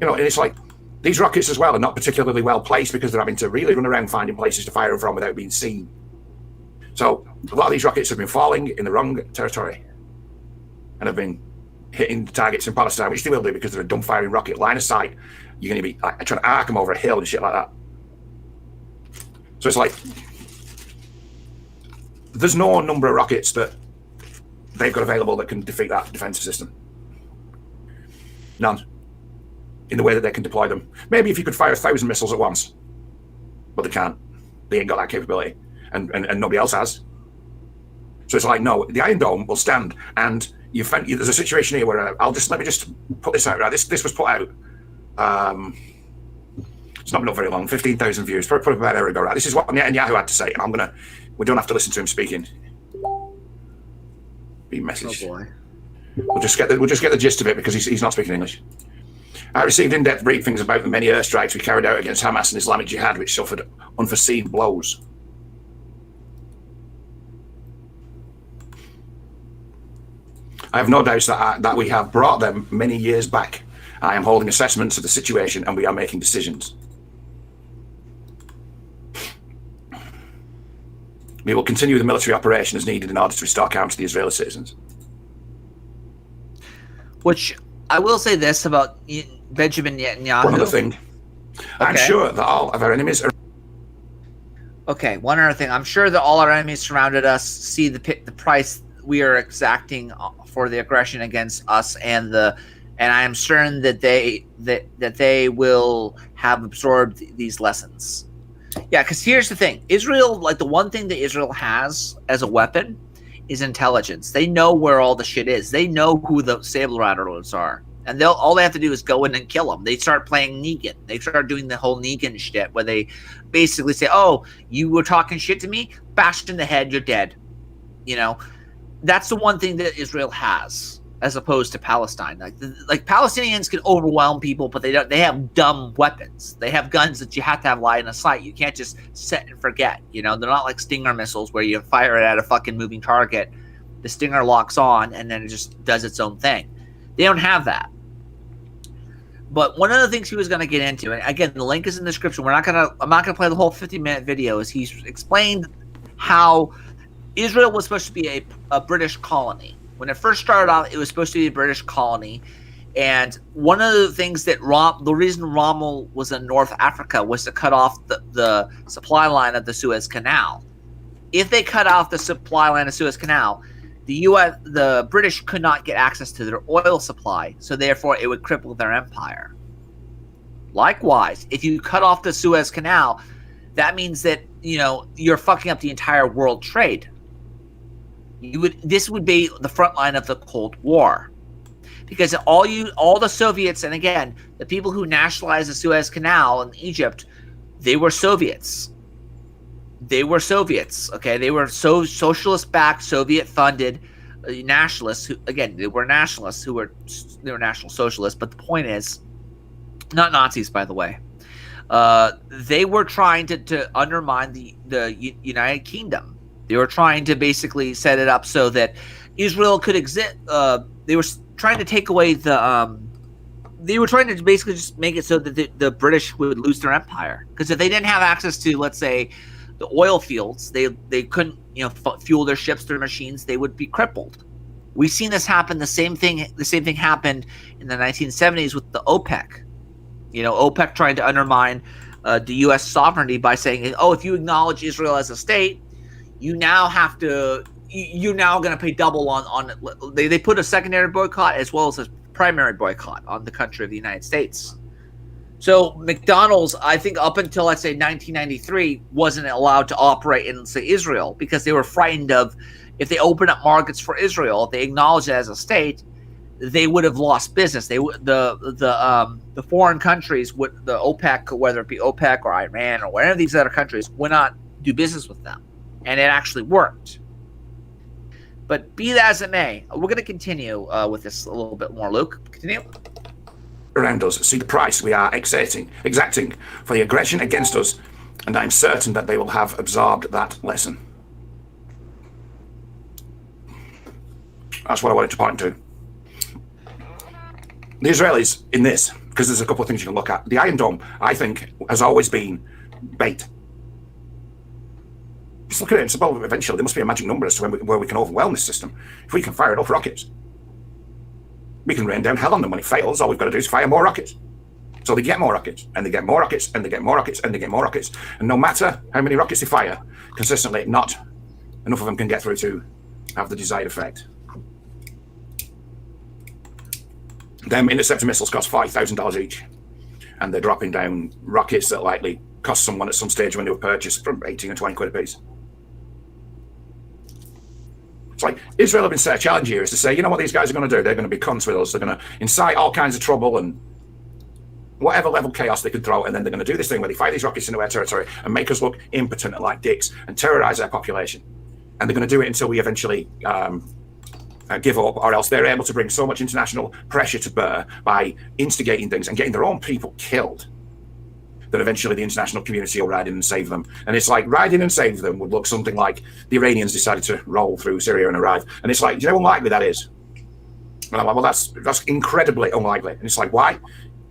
and it's like, these rockets as well are not particularly well placed because they're having to really run around finding places to fire them from without being seen. So a lot of these rockets have been falling in the wrong territory and have been hitting the targets in Palestine, which they will do because they're a dumb firing rocket. Line of sight, you're going to be trying to arc them over a hill and shit like that. So it's like, there's no number of rockets that they've got available that can defeat that defensive system. None. In the way that they can deploy them. Maybe if you could fire 1,000 missiles at once, but they can't. They ain't got that capability, and nobody else has. So it's like, no, the Iron Dome will stand, and there's a situation here where let me just put this out. Right, this was put out. It's not been up very long. 15,000 views. Probably about an hour ago. Right, this is what Netanyahu had to say, and we don't have to listen to him speaking. Be message. Oh boy. We'll just get the gist of it because he's not speaking English. I received in-depth briefings about the many airstrikes we carried out against Hamas and Islamic Jihad, which suffered unforeseen blows. I have no doubts that we have brought them many years back. I am holding assessments of the situation and we are making decisions. We will continue the military operation as needed in order to restore calm to the Israeli citizens. Which, I will say this about Benjamin Netanyahu. One other thing. I'm sure that all of our enemies are... Okay, one other thing. I'm sure that all our enemies surrounded us see the price we are exacting for the aggression against us, and I am certain that they will have absorbed these lessons. Yeah, because here's the thing. Israel, the one thing that Israel has as a weapon is intelligence. They know where all the shit is. They know who the saber rattlers are. And all they have to do is go in and kill them. They start playing Negan. They start doing the whole Negan shit where they basically say, oh, you were talking shit to me? Bashed in the head, you're dead. That's the one thing that Israel has. as opposed to Palestine. Like Palestinians can overwhelm people, but they have dumb weapons. They have guns that you have to have line of sight. You can't just set and forget. You know, they're not like Stinger missiles where you fire it at a fucking moving target. The Stinger locks on and then it just does its own thing. They don't have that. But one of the things he was going to get into, and again, the link is in the description. I'm not gonna play the whole 50-minute video. Is he's explained how Israel was supposed to be a British colony. When it first started out, it was supposed to be a British colony. And one of the things that the reason Rommel was in North Africa was to cut off the supply line of the Suez Canal. If they cut off the supply line of Suez Canal, the British could not get access to their oil supply, so therefore it would cripple their empire. Likewise, if you cut off the Suez Canal, that means that, you know, you're fucking up the entire world trade. This would be the front line of the Cold War, because all the Soviets, and again, the people who nationalized the Suez Canal in Egypt, they were Soviets. They were Soviets, okay? They were socialist-backed, Soviet-funded nationalists. They were nationalists they were national socialists. But the point is, not Nazis, by the way. They were trying to undermine the United Kingdom. They were trying to basically set it up so that Israel could exist. They were trying to take away they were trying to basically just make it so that the British would lose their empire. Because if they didn't have access to, let's say, the oil fields, they couldn't, you know, fuel their ships, their machines. They would be crippled. We've seen this happen. The same thing happened in the 1970s with the OPEC. You know, OPEC trying to undermine the U.S. sovereignty by saying, oh, if you acknowledge Israel as a state, you now have to, you're now going to pay double on they put a secondary boycott as well as a primary boycott on the country of the United States. So McDonald's, I think up until, let's say, 1993, wasn't allowed to operate in, say, Israel, because they were frightened of, if they open up markets for Israel, if they acknowledge it as a state, they would have lost business. The foreign countries, the OPEC, whether it be OPEC or Iran or whatever these other countries, would not do business with them. And it actually worked. But be that as it may, we're going to continue with this a little bit more. Luke, continue. Around us see the price we are exacting for the aggression against us, and I'm certain that they will have absorbed that lesson. That's what I wanted to point to. The Israelis in this, because there's a couple of things you can look at. The Iron Dome, I think, has always been bait. Just look at it and say, well, eventually there must be a magic number as to where we can overwhelm this system. If we can fire enough rockets, we can rain down hell on them. When it fails, all we've got to do is fire more rockets. So they get more rockets, and they get more rockets, and they get more rockets, and they get more rockets. And no matter how many rockets they fire, consistently, not enough of them can get through to have the desired effect. Them interceptor missiles cost $5,000 each, and they're dropping down rockets that likely cost someone at some stage when they were purchased from 18 and 20 quid a piece. It's like Israel have been set a challenge here is to say, you know what these guys are going to do? They're going to be cunts with us. They're going to incite all kinds of trouble and whatever level chaos they could throw, and then they're going to do this thing where they fire these rockets into our territory and make us look impotent and like dicks and terrorize our population. And they're going to do it until we eventually give up, or else they're able to bring so much international pressure to bear by instigating things and getting their own people killed that eventually the international community will ride in and save them. And it's like ride in and save them would look something like the Iranians decided to roll through Syria and arrive. And it's like, do you know how unlikely that is? And I'm like, well, that's incredibly unlikely. And it's like, why?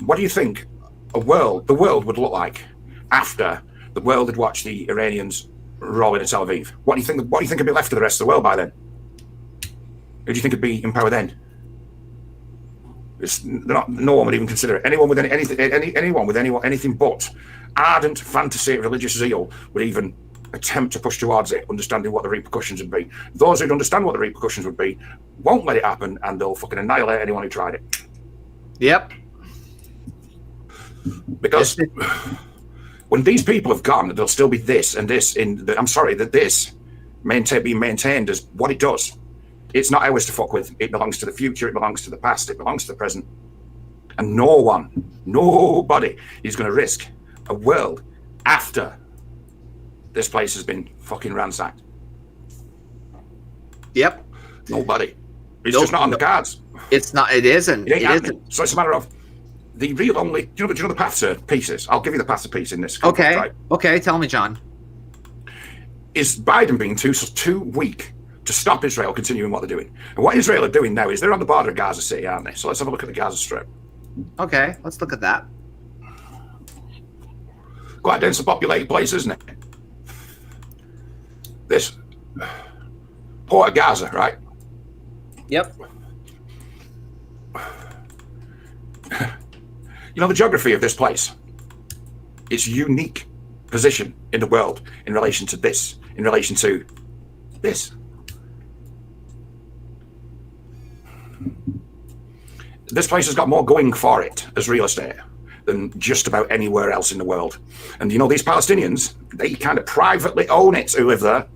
What do you think the world would look like after the world had watched the Iranians roll into Tel Aviv? What do you think would be left of the rest of the world by then? Who do you think would be in power then? No one would even consider it. Anyone with anything but ardent fantasy of religious zeal would even attempt to push towards it, understanding what the repercussions would be. Those who'd understand what the repercussions would be won't let it happen, and they'll fucking annihilate anyone who tried it. Yep. Because when these people have gone, there'll still be this and this that this being maintained as what it does. It's not ours to fuck with. It belongs to the future. It belongs to the past. It belongs to the present. And nobody is going to risk a world after this place has been fucking ransacked. Yep. Nobody. It's just not on the cards. It's not. It isn't. It isn't. So it's a matter of the real only. Do you know the path to peace is? I'll give you the path to peace in this conflict, Okay. right? Okay. Tell me, John. Is Biden being too weak to stop Israel continuing what they're doing? And what Israel are doing now is they're on the border of Gaza City, aren't they? So let's have a look at the Gaza Strip. Okay. Let's look at that. Quite a densely populated place, isn't it? This port of Gaza, right? Yep. You know the geography of this place. Its unique position in the world in relation to this, in relation to this. This place has got more going for it as real estate than just about anywhere else in the world. And you know, these Palestinians, they kind of privately own it who live there.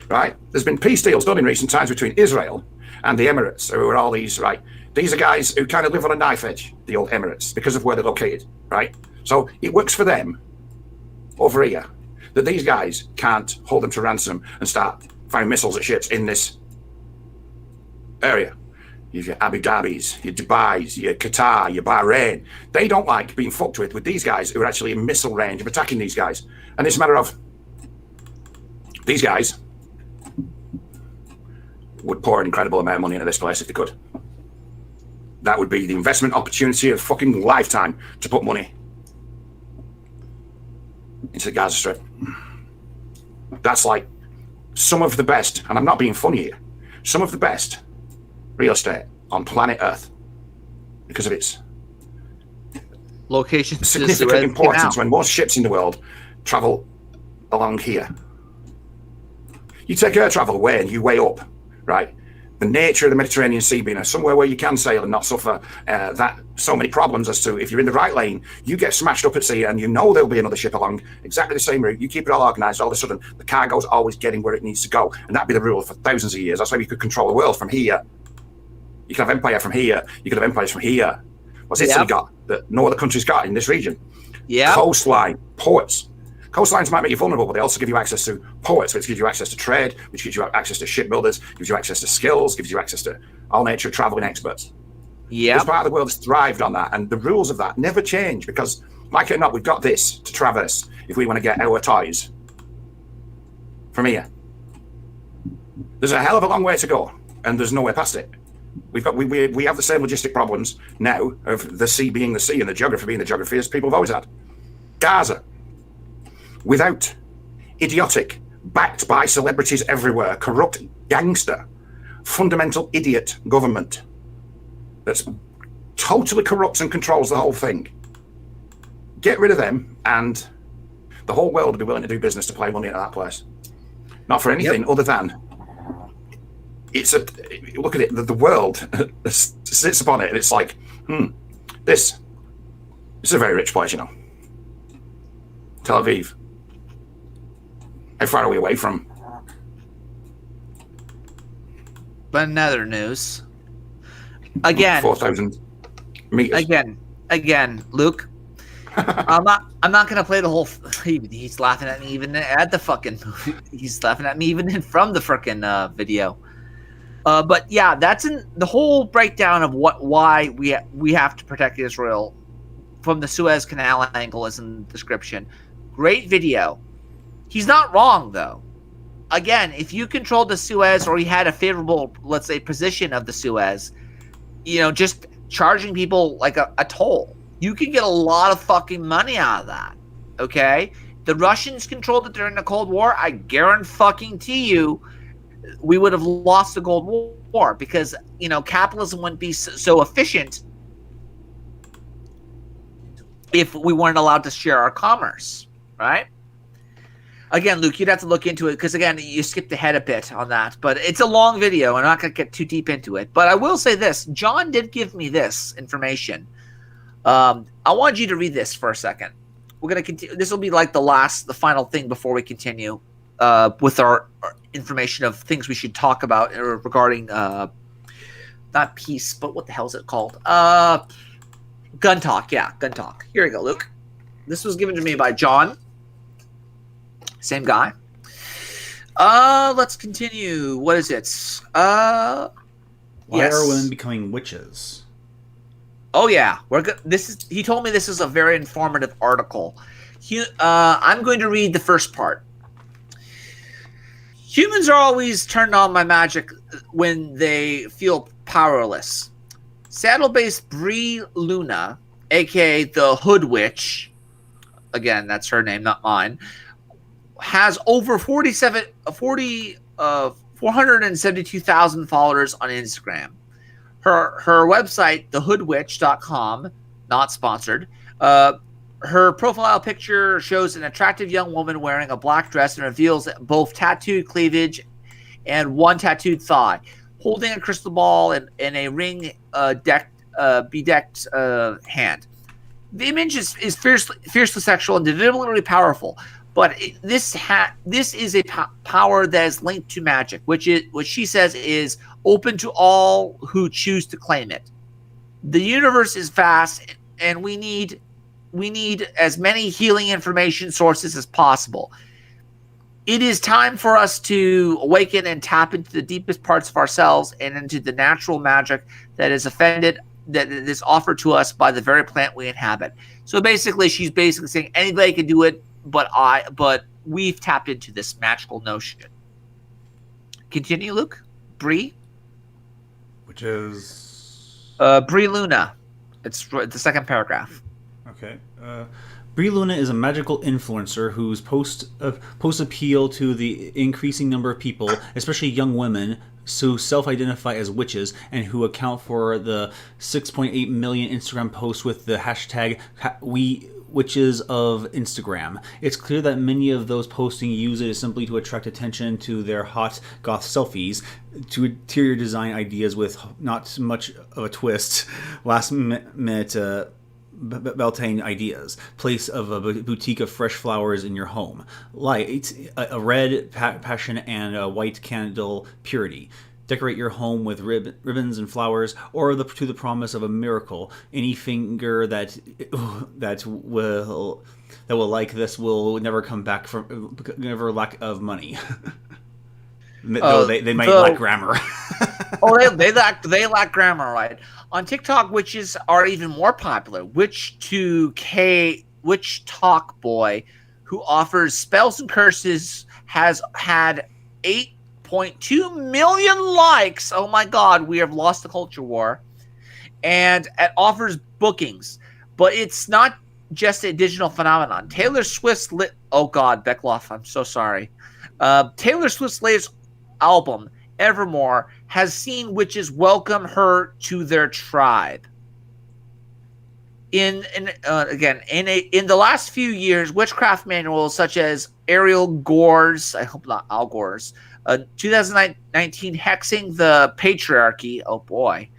Right? There's been peace deals done in recent times between Israel and the Emirates, who are all these, right? These are guys who kind of live on a knife edge, the old Emirates, because of where they're located, right? So it works for them over here that these guys can't hold them to ransom and start firing missiles at ships in this area. You've your Abu Dhabis, your Dubais, your Qatar, your Bahrain. They don't like being fucked with these guys who are actually in missile range of attacking these guys. And it's a matter of these guys would pour an incredible amount of money into this place if they could. That would be the investment opportunity of a fucking lifetime to put money into the Gaza Strip. That's like some of the best, and I'm not being funny here, some of the best real estate on planet Earth because of its location, significant importance when most ships in the world travel along here. You take air travel away and you weigh up, right? The nature of the Mediterranean Sea being somewhere where you can sail and not suffer that so many problems as to if you're in the right lane, you get smashed up at sea and you know there'll be another ship along exactly the same route. You keep it all organised, all of a sudden the cargo's always getting where it needs to go. And that'd be the rule for thousands of years. That's how you could control the world from here. You can have empire from here. You can have empires from here. What's Italy got that no other country's got in this region? Yeah. Coastline, ports. Coastlines might make you vulnerable, but they also give you access to ports, which gives you access to trade, which gives you access to shipbuilders, gives you access to skills, gives you access to all nature of traveling experts. Yeah. This part of the world has thrived on that, and the rules of that never change because, like it or not, we've got this to traverse if we want to get our toys from here. There's a hell of a long way to go, and there's no way past it. We have the same logistic problems now of the sea being the sea and the geography being the geography as people have always had. Gaza. Without idiotic, backed by celebrities everywhere, corrupt gangster, fundamental idiot government that's totally corrupts and controls the whole thing. Get rid of them and the whole world would be willing to do business to play money into that place. Not for anything other than look at it, the world sits upon it and it's like, this is a very rich place, you know. Tel Aviv. How far are we away from? But another news. Again. 4,000 meters. Again, Luke. I'm not gonna play the whole. He's laughing at me even at the fucking movie. He's laughing at me even from the freaking video. But yeah, that's in the whole breakdown of why we have to protect Israel from the Suez Canal angle is in the description. Great video. He's not wrong, though. Again, if you controlled the Suez or you had a favorable, let's say, position of the Suez, just charging people like a toll, you can get a lot of fucking money out of that, okay? The Russians controlled it during the Cold War. I guarantee you we would have lost the Cold War because, capitalism wouldn't be so efficient if we weren't allowed to share our commerce, right? Again, Luke, you'd have to look into it because, again, you skipped ahead a bit on that. But it's a long video. I'm not going to get too deep into it. But I will say this. John did give me this information. I want you to read this for a second. We're going to continue. This will be like the final thing before we continue with our information of things we should talk about regarding not peace, but what the hell is it called? Gun talk. Yeah, gun talk. Here you go, Luke. This was given to me by John. Same guy. Let's continue. What is it? Why are women becoming witches? Oh yeah, he told me this is a very informative article. I'm going to read the first part. Humans are always turned on by magic when they feel powerless. Saddle-based Bree Luna, aka the Hood Witch, again, that's her name, not mine, has over 472,000 followers on Instagram. Her website, thehoodwitch.com, not sponsored. Her profile picture shows an attractive young woman wearing a black dress and reveals both tattooed cleavage and one tattooed thigh, holding a crystal ball and a ring bedecked hand. The image is fiercely sexual and deliberately powerful, but this is a power that is linked to magic, which she says is open to all who choose to claim it. The universe is vast, and we need as many healing information sources as possible. It is time for us to awaken and tap into the deepest parts of ourselves and into the natural magic that is offered to us by the very plant we inhabit. So basically, she's basically saying anybody can do it, but we've tapped into this magical notion. Continue, Luke. Bree? Which is? Bree Luna. It's the second paragraph. Okay. Bree Luna is a magical influencer whose posts appeal to the increasing number of people, especially young women, who self-identify as witches and who account for the 6.8 million Instagram posts with the hashtag Witches of Instagram. It's clear that many of those posting use it simply to attract attention to their hot goth selfies, to interior design ideas with not much of a twist, last minute Beltane ideas, place of a boutique of fresh flowers in your home, light, a red passion and a white candle purity. Decorate your home with ribbons and flowers, or to the promise of a miracle. Any finger that will like this will never come back from never lack of money. Though they might lack grammar. they lack grammar, right? On TikTok, witches are even more popular. Witch Talk Boy, who offers spells and curses, has had 8.2 million likes. Oh my God, we have lost the culture war. And it offers bookings, but it's not just a digital phenomenon. Taylor Swift's oh God, Beckloff, I'm so sorry. Taylor Swift's latest album, Evermore, has seen witches welcome her to their tribe. In the last few years, witchcraft manuals such as Ariel Gore's, I hope not Al Gore's, 2019 Hexing the Patriarchy, oh boy,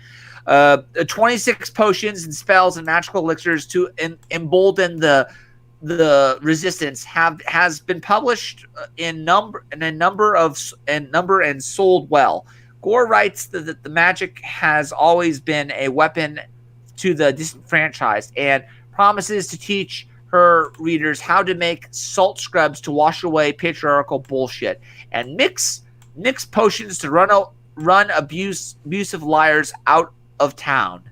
26 potions and spells and magical elixirs to embolden the resistance has been published in number and sold well. Gore writes that the magic has always been a weapon to the disenfranchised and promises to teach her readers how to make salt scrubs to wash away patriarchal bullshit and mix potions to run abusive liars out of town.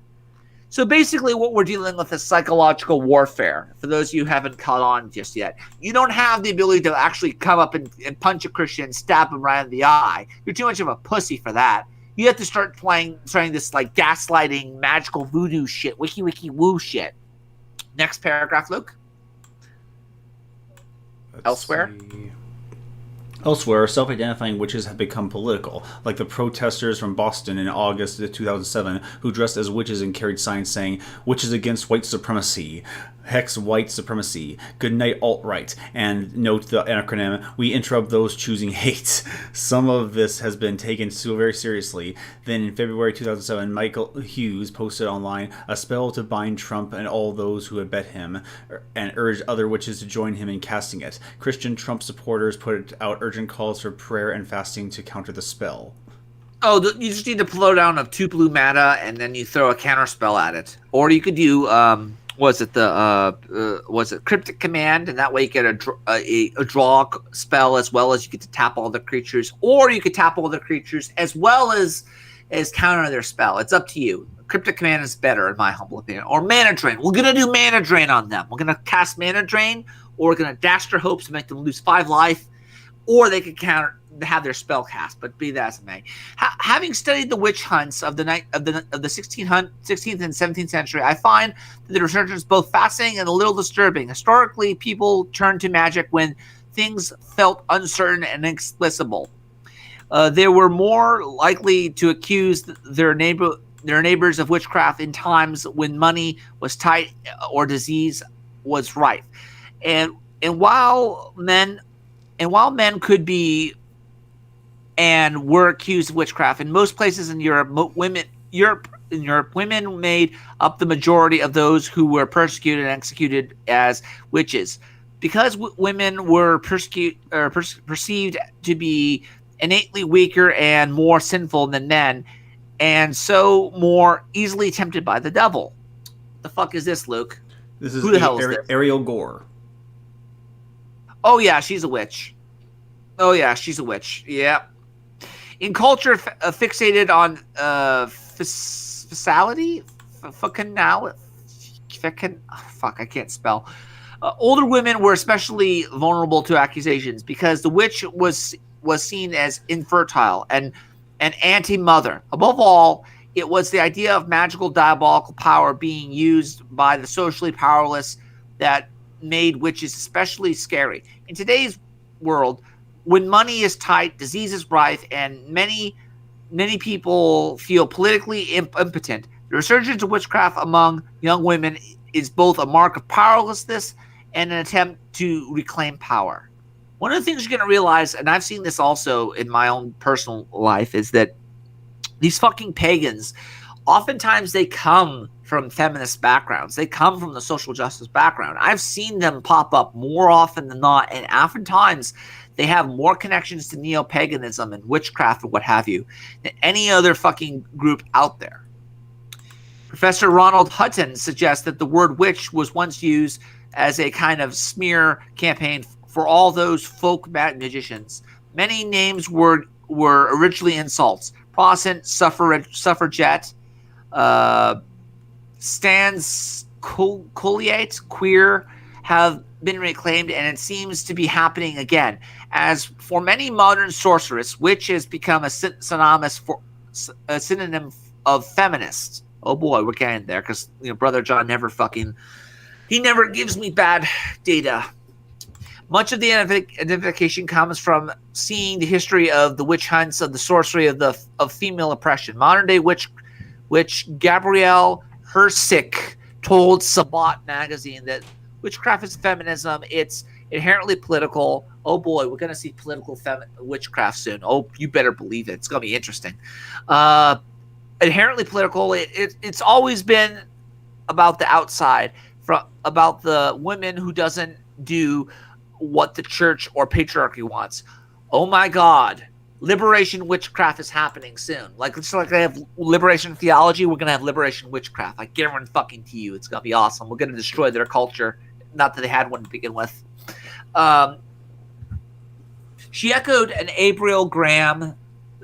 So basically what we're dealing with is psychological warfare. For those of you who haven't caught on just yet, you don't have the ability to actually come up and punch a Christian and stab him right in the eye. You're too much of a pussy for that. You have to start trying this like gaslighting, magical voodoo shit, wiki woo shit. Next paragraph, Luke. Elsewhere. Elsewhere, self-identifying witches have become political, like the protesters from Boston in August of 2007 who dressed as witches and carried signs saying, "Witches against white supremacy," "Hex white supremacy," "Good night alt-right," and note the acronym, "We interrupt those choosing hate." Some of this has been taken so very seriously. Then in February 2007, Michael Hughes posted online a spell to bind Trump and all those who abet him, and urged other witches to join him in casting it. Christian Trump supporters put out urgent calls for prayer and fasting to counter the spell. Oh, you just need to blow down a 2 blue mana and then you throw a counter spell at it. Or you could do Cryptic Command, and that way you get a draw spell as well as you get to tap all the creatures, or you could tap all the creatures as well as is counter their spell. It's up to you. Cryptic Command is better, in my humble opinion. Or Mana Drain. We're going to do Mana Drain on them. We're going to cast Mana Drain, or we're going to dash their hopes and make them lose 5 life, or they could have their spell cast, but be that as it may. Having studied the witch hunts of the 16th and 17th century, I find that the resurgence is both fascinating and a little disturbing. Historically, people turned to magic when things felt uncertain and inexplicable. They were more likely to accuse their neighbors of witchcraft in times when money was tight or disease was rife. And while men could be and were accused of witchcraft, in most places in Europe, women made up the majority of those who were persecuted and executed as witches. Because women were perceived to be innately weaker and more sinful than men, and so more easily tempted by the devil. The fuck is this, Luke? This is Who the hell is this? Ariel Gore. Oh yeah, she's a witch. Oh yeah, she's a witch. Yeah. In culture fixated on facility, fuck, I can't spell. Older women were especially vulnerable to accusations because the witch was seen as infertile and an anti-mother. Above all, it was the idea of magical diabolical power being used by the socially powerless that made witches especially scary. In today's world, when money is tight, disease is rife, and many people feel politically impotent, the resurgence of witchcraft among young women is both a mark of powerlessness and an attempt to reclaim power. One of the things you're going to realize, and I've seen this also in my own personal life, is that these fucking pagans, oftentimes they come from feminist backgrounds. They come from the social justice background. I've seen them pop up more often than not, and oftentimes they have more connections to neo-paganism and witchcraft and what have you than any other fucking group out there. Professor Ronald Hutton suggests that the word witch was once used as a kind of smear campaign for all those folk magicians. Many names were originally insults. Protestant, suffragette, stands colliate, queer, have been reclaimed, and it seems to be happening again. As for many modern sorcerers, witch has become a synonym of feminist. Oh boy, we're getting there, because Brother John never gives me bad data. Much of the identification comes from seeing the history of the witch hunts, of the sorcery of female oppression. Modern day witch Gabrielle Hersick told Sabbat magazine that witchcraft is feminism. It's inherently political. Oh boy, we're gonna see political witchcraft soon. Oh, you better believe it. It's gonna be interesting. Inherently political. It's always been about the outside, about the women who doesn't do what the church or patriarchy wants. Oh my God, liberation witchcraft is happening soon. Just like they have liberation theology, we're gonna have liberation witchcraft. I guarantee you, it's gonna be awesome. We're gonna destroy their culture. Not that they had one to begin with. She echoed an April Graham.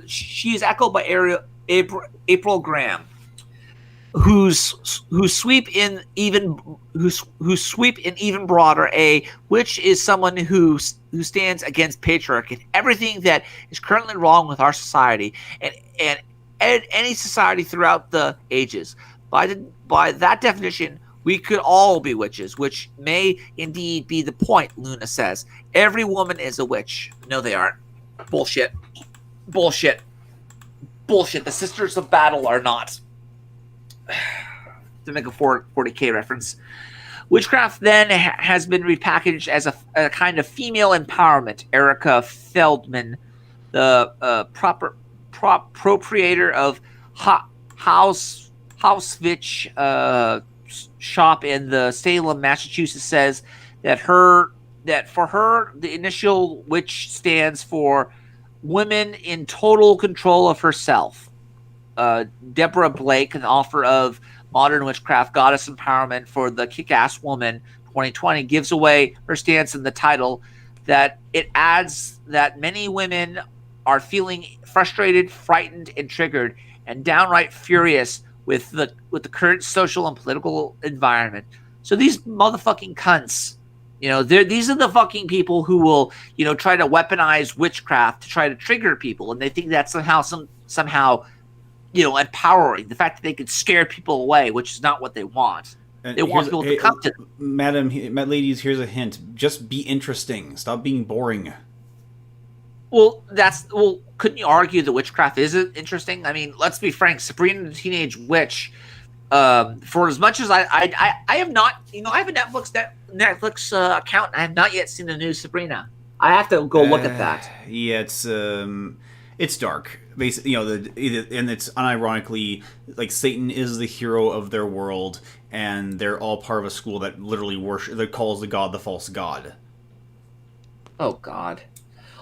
She is echoed by April Graham, whose sweep in even broader. A witch is someone who stands against patriarchy and everything that is currently wrong with our society and any society throughout the ages. By that definition, we could all be witches, which may indeed be the point. Luna says every woman is a witch. No, they aren't. Bullshit. The Sisters of Battle are not. To make a 40K reference. Witchcraft then has been repackaged as a kind of female empowerment. Erica Feldman, the proprietor of Housewitch shop in the Salem, Massachusetts, says that for her the initial witch stands for women in total control of herself. Deborah Blake, an author of Modern Witchcraft, Goddess Empowerment for the Kick-Ass Woman 2020, gives away her stance in the title that it adds that many women are feeling frustrated, frightened, and triggered, and downright furious with the current social and political environment. So these motherfucking cunts, these are the fucking people who will, try to weaponize witchcraft to try to trigger people, and they think that's somehow, empowering. The fact that they could scare people away, which is not what they want. They want people to come to them. Madam, ladies, here's a hint. Just be interesting. Stop being boring. Well, couldn't you argue that witchcraft isn't interesting? I mean, let's be frank. Sabrina the Teenage Witch, for as much as I have not, I have a Netflix account, and I have not yet seen the new Sabrina. I have to go look at that. Yeah, it's dark. Basically, and it's unironically like Satan is the hero of their world, and they're all part of a school that literally that calls the god the false god. Oh God.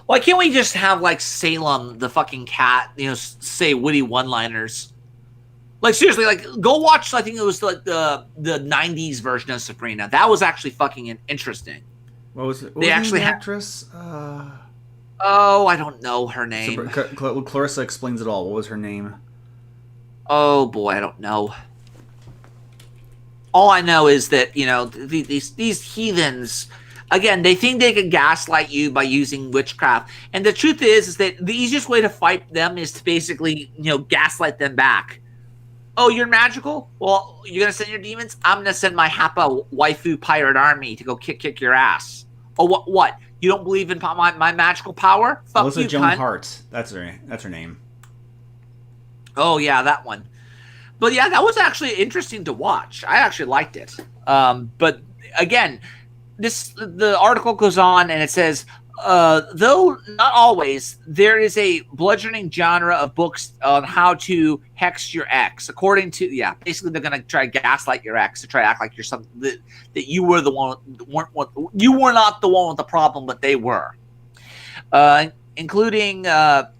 Why can't we just have, like, Salem, the fucking cat, say witty one-liners? Like, seriously, like, go watch, I think it was, like, the 90s version of Sabrina. That was actually fucking interesting. What was it? They actually the had... actress? Oh, I don't know her name. Clarissa explains it all. What was her name? Oh, boy, I don't know. All I know is that, these heathens... Again, they think they can gaslight you by using witchcraft. And the truth is that the easiest way to fight them is to basically, gaslight them back. Oh, you're magical? Well, you're going to send your demons? I'm going to send my HAPA waifu pirate army to go kick your ass. Oh, what? You don't believe in my magical power? Fuck Melissa you, Joan cunt. Hart. That's her name. Oh, yeah, that one. But yeah, that was actually interesting to watch. I actually liked it. But again... The article goes on and it says, though not always, there is a bludgeoning genre of books on how to hex your ex. According to, basically they're going to try to gaslight your ex to try to act like you're something that you were the one, you were not the one with the problem, but they were. Including Deborah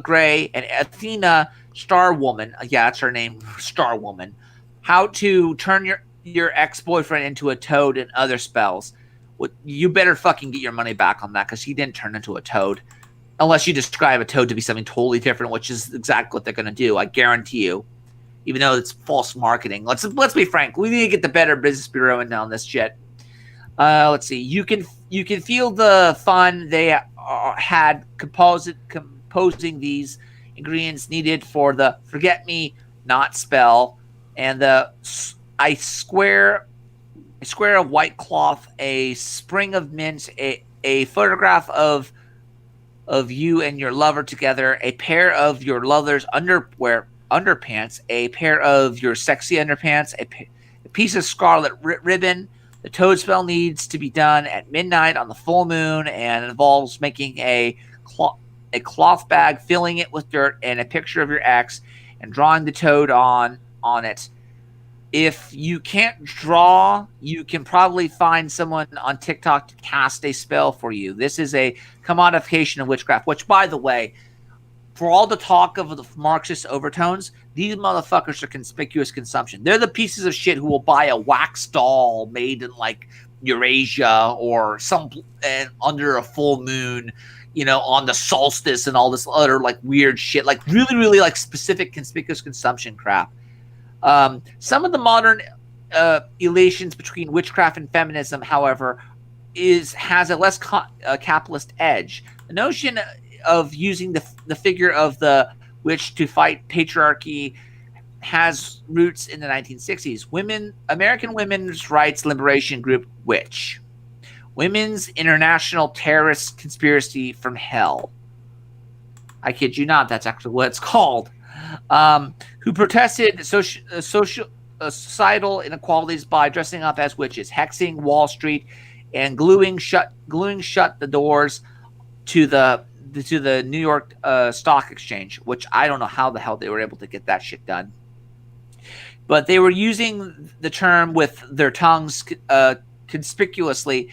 Gray and Athena Starwoman. Yeah, that's her name, Starwoman. How to turn your ex-boyfriend into a toad and other spells. You better fucking get your money back on that, because he didn't turn into a toad. Unless you describe a toad to be something totally different, which is exactly what they're going to do. I guarantee you. Even though it's false marketing. Let's be frank. We need to get the Better Business Bureau in on this shit. Let's see. You can feel the fun they had composing these ingredients needed for the forget-me-not spell, and the a square of white cloth, a sprig of mint, a photograph of you and your lover together, a pair of your lover's underpants, a pair of your sexy underpants, a piece of scarlet ribbon. The toad spell needs to be done at midnight on the full moon and involves making a cloth bag, filling it with dirt, and a picture of your ex, and drawing the toad on it. If you can't draw, you can probably find someone on TikTok to cast a spell for you. This is a commodification of witchcraft, which, by the way, for all the talk of the Marxist overtones, these motherfuckers are conspicuous consumption. They're the pieces of shit who will buy a wax doll made in, like, Eurasia or under a full moon, on the solstice and all this other, like, weird shit. Like, really, really, like, specific conspicuous consumption crap. Some of the modern elations between witchcraft and feminism, however, has a less capitalist edge. The notion of using the figure of the witch to fight patriarchy has roots in the 1960s. American women's rights liberation group Witch, Women's International Terrorist Conspiracy from Hell. I kid you not, that's actually what it's called. Who protested societal inequalities by dressing up as witches, hexing Wall Street, and gluing shut the doors to the New York Stock Exchange, which I don't know how the hell they were able to get that shit done. But they were using the term with their tongues conspicuously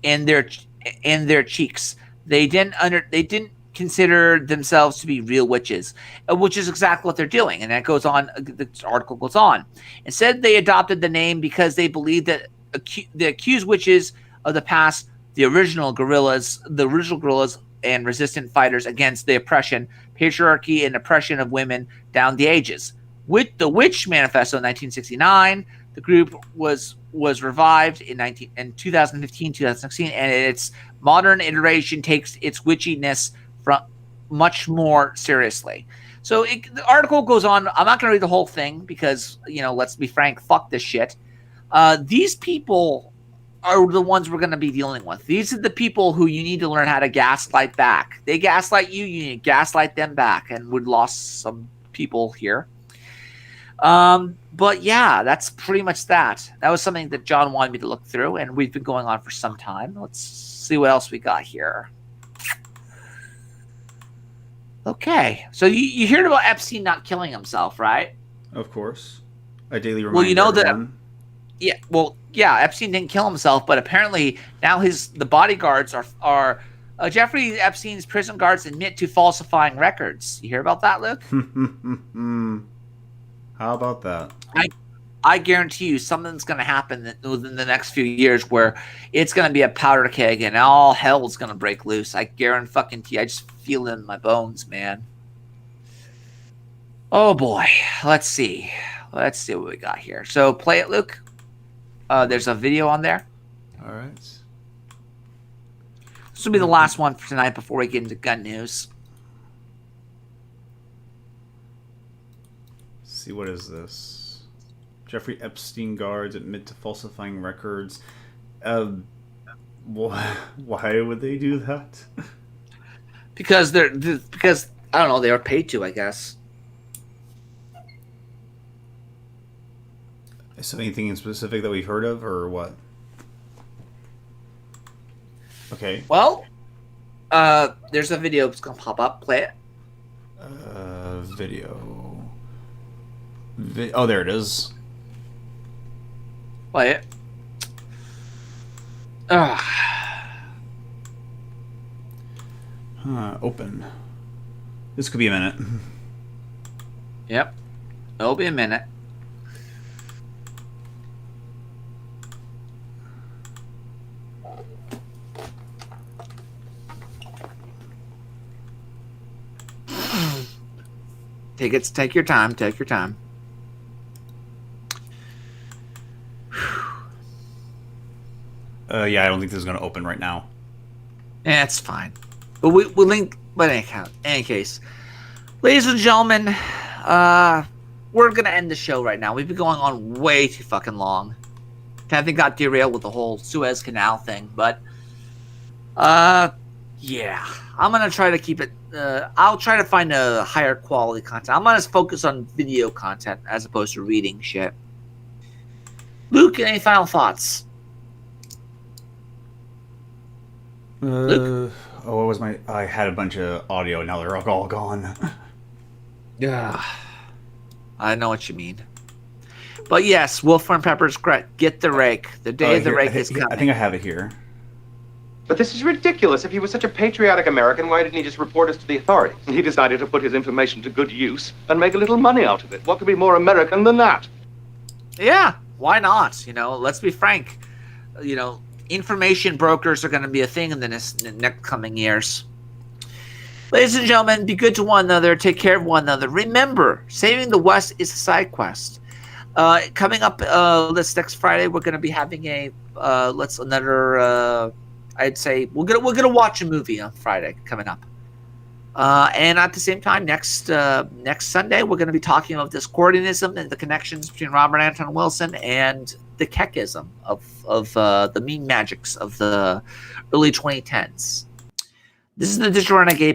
in their cheeks. They didn't consider themselves to be real witches, which is exactly what they're doing. And that goes on. The article goes on and said they adopted the name because they believed that the accused witches of the past, the original guerrillas, and resistant fighters against the oppression, patriarchy, and oppression of women down the ages. With the Witch Manifesto in 1969, the group was revived in 2015, 2016, and its modern iteration takes its witchiness from much more seriously. So the article goes on. I'm not going to read the whole thing because, let's be frank, fuck this shit. These people are the ones we're going to be dealing with. These are the people who you need to learn how to gaslight back. They gaslight you, you need to gaslight them back, and we've lost some people here. But yeah, that's pretty much that. That was something that John wanted me to look through, and we've been going on for some time. Let's see what else we got here. Okay, so you heard about Epstein not killing himself, right? Of course. I daily remind Well, you know everyone. that. Epstein didn't kill himself, but apparently now the bodyguards are Jeffrey Epstein's prison guards admit to falsifying records. You hear about that, Luke? How about that? I guarantee you something's going to happen within the next few years where it's going to be a powder keg and all hell's going to break loose. I guarantee. I just feel it in my bones, man. Oh boy, let's see what we got here. So play it, Luke. There's a video on there. All right. This will be the last one for tonight before we get into gun news. See, what is this? Jeffrey Epstein guards admit to falsifying records. Why would they do that? Because I don't know, they were paid to, I guess. So anything in specific that we've heard of, or what? Okay. Well, there's a video that's gonna pop up. Play it. Video. Oh, there it is. Play it. Open. This could be a minute. Yep. It'll be a minute. Take your time. Take your time. Yeah, I don't think this is going to open right now. Yeah, it's fine. But we'll link. But any case, ladies and gentlemen, we're gonna end the show right now. We've been going on way too fucking long. Kind of got derailed with the whole Suez Canal thing, but yeah, I'm gonna try to keep it. I'll try to find a higher quality content. I'm gonna focus on video content as opposed to reading shit. Luke, any final thoughts? Luke? Oh, what was my... I had a bunch of audio, now they're all gone. Yeah. I know what you mean. But yes, Wolfram Pepper's correct. Get the rake. The day of the rake is coming. I think I have it here. But this is ridiculous. If he was such a patriotic American, why didn't he just report us to the authorities? He decided to put his information to good use and make a little money out of it. What could be more American than that? Yeah, why not? Let's be frank. Information brokers are going to be a thing in the next coming years. Ladies and gentlemen, be good to one another. Take care of one another. Remember, saving the West is a side quest. Coming up this next Friday, we're going to be having I'd say we're gonna watch a movie on Friday coming up. And at the same time, next Sunday, we're going to be talking about Discordianism and the connections between Robert Anton Wilson and the Kekism of the mean magics of the early 2010s. This is the Digital Renegade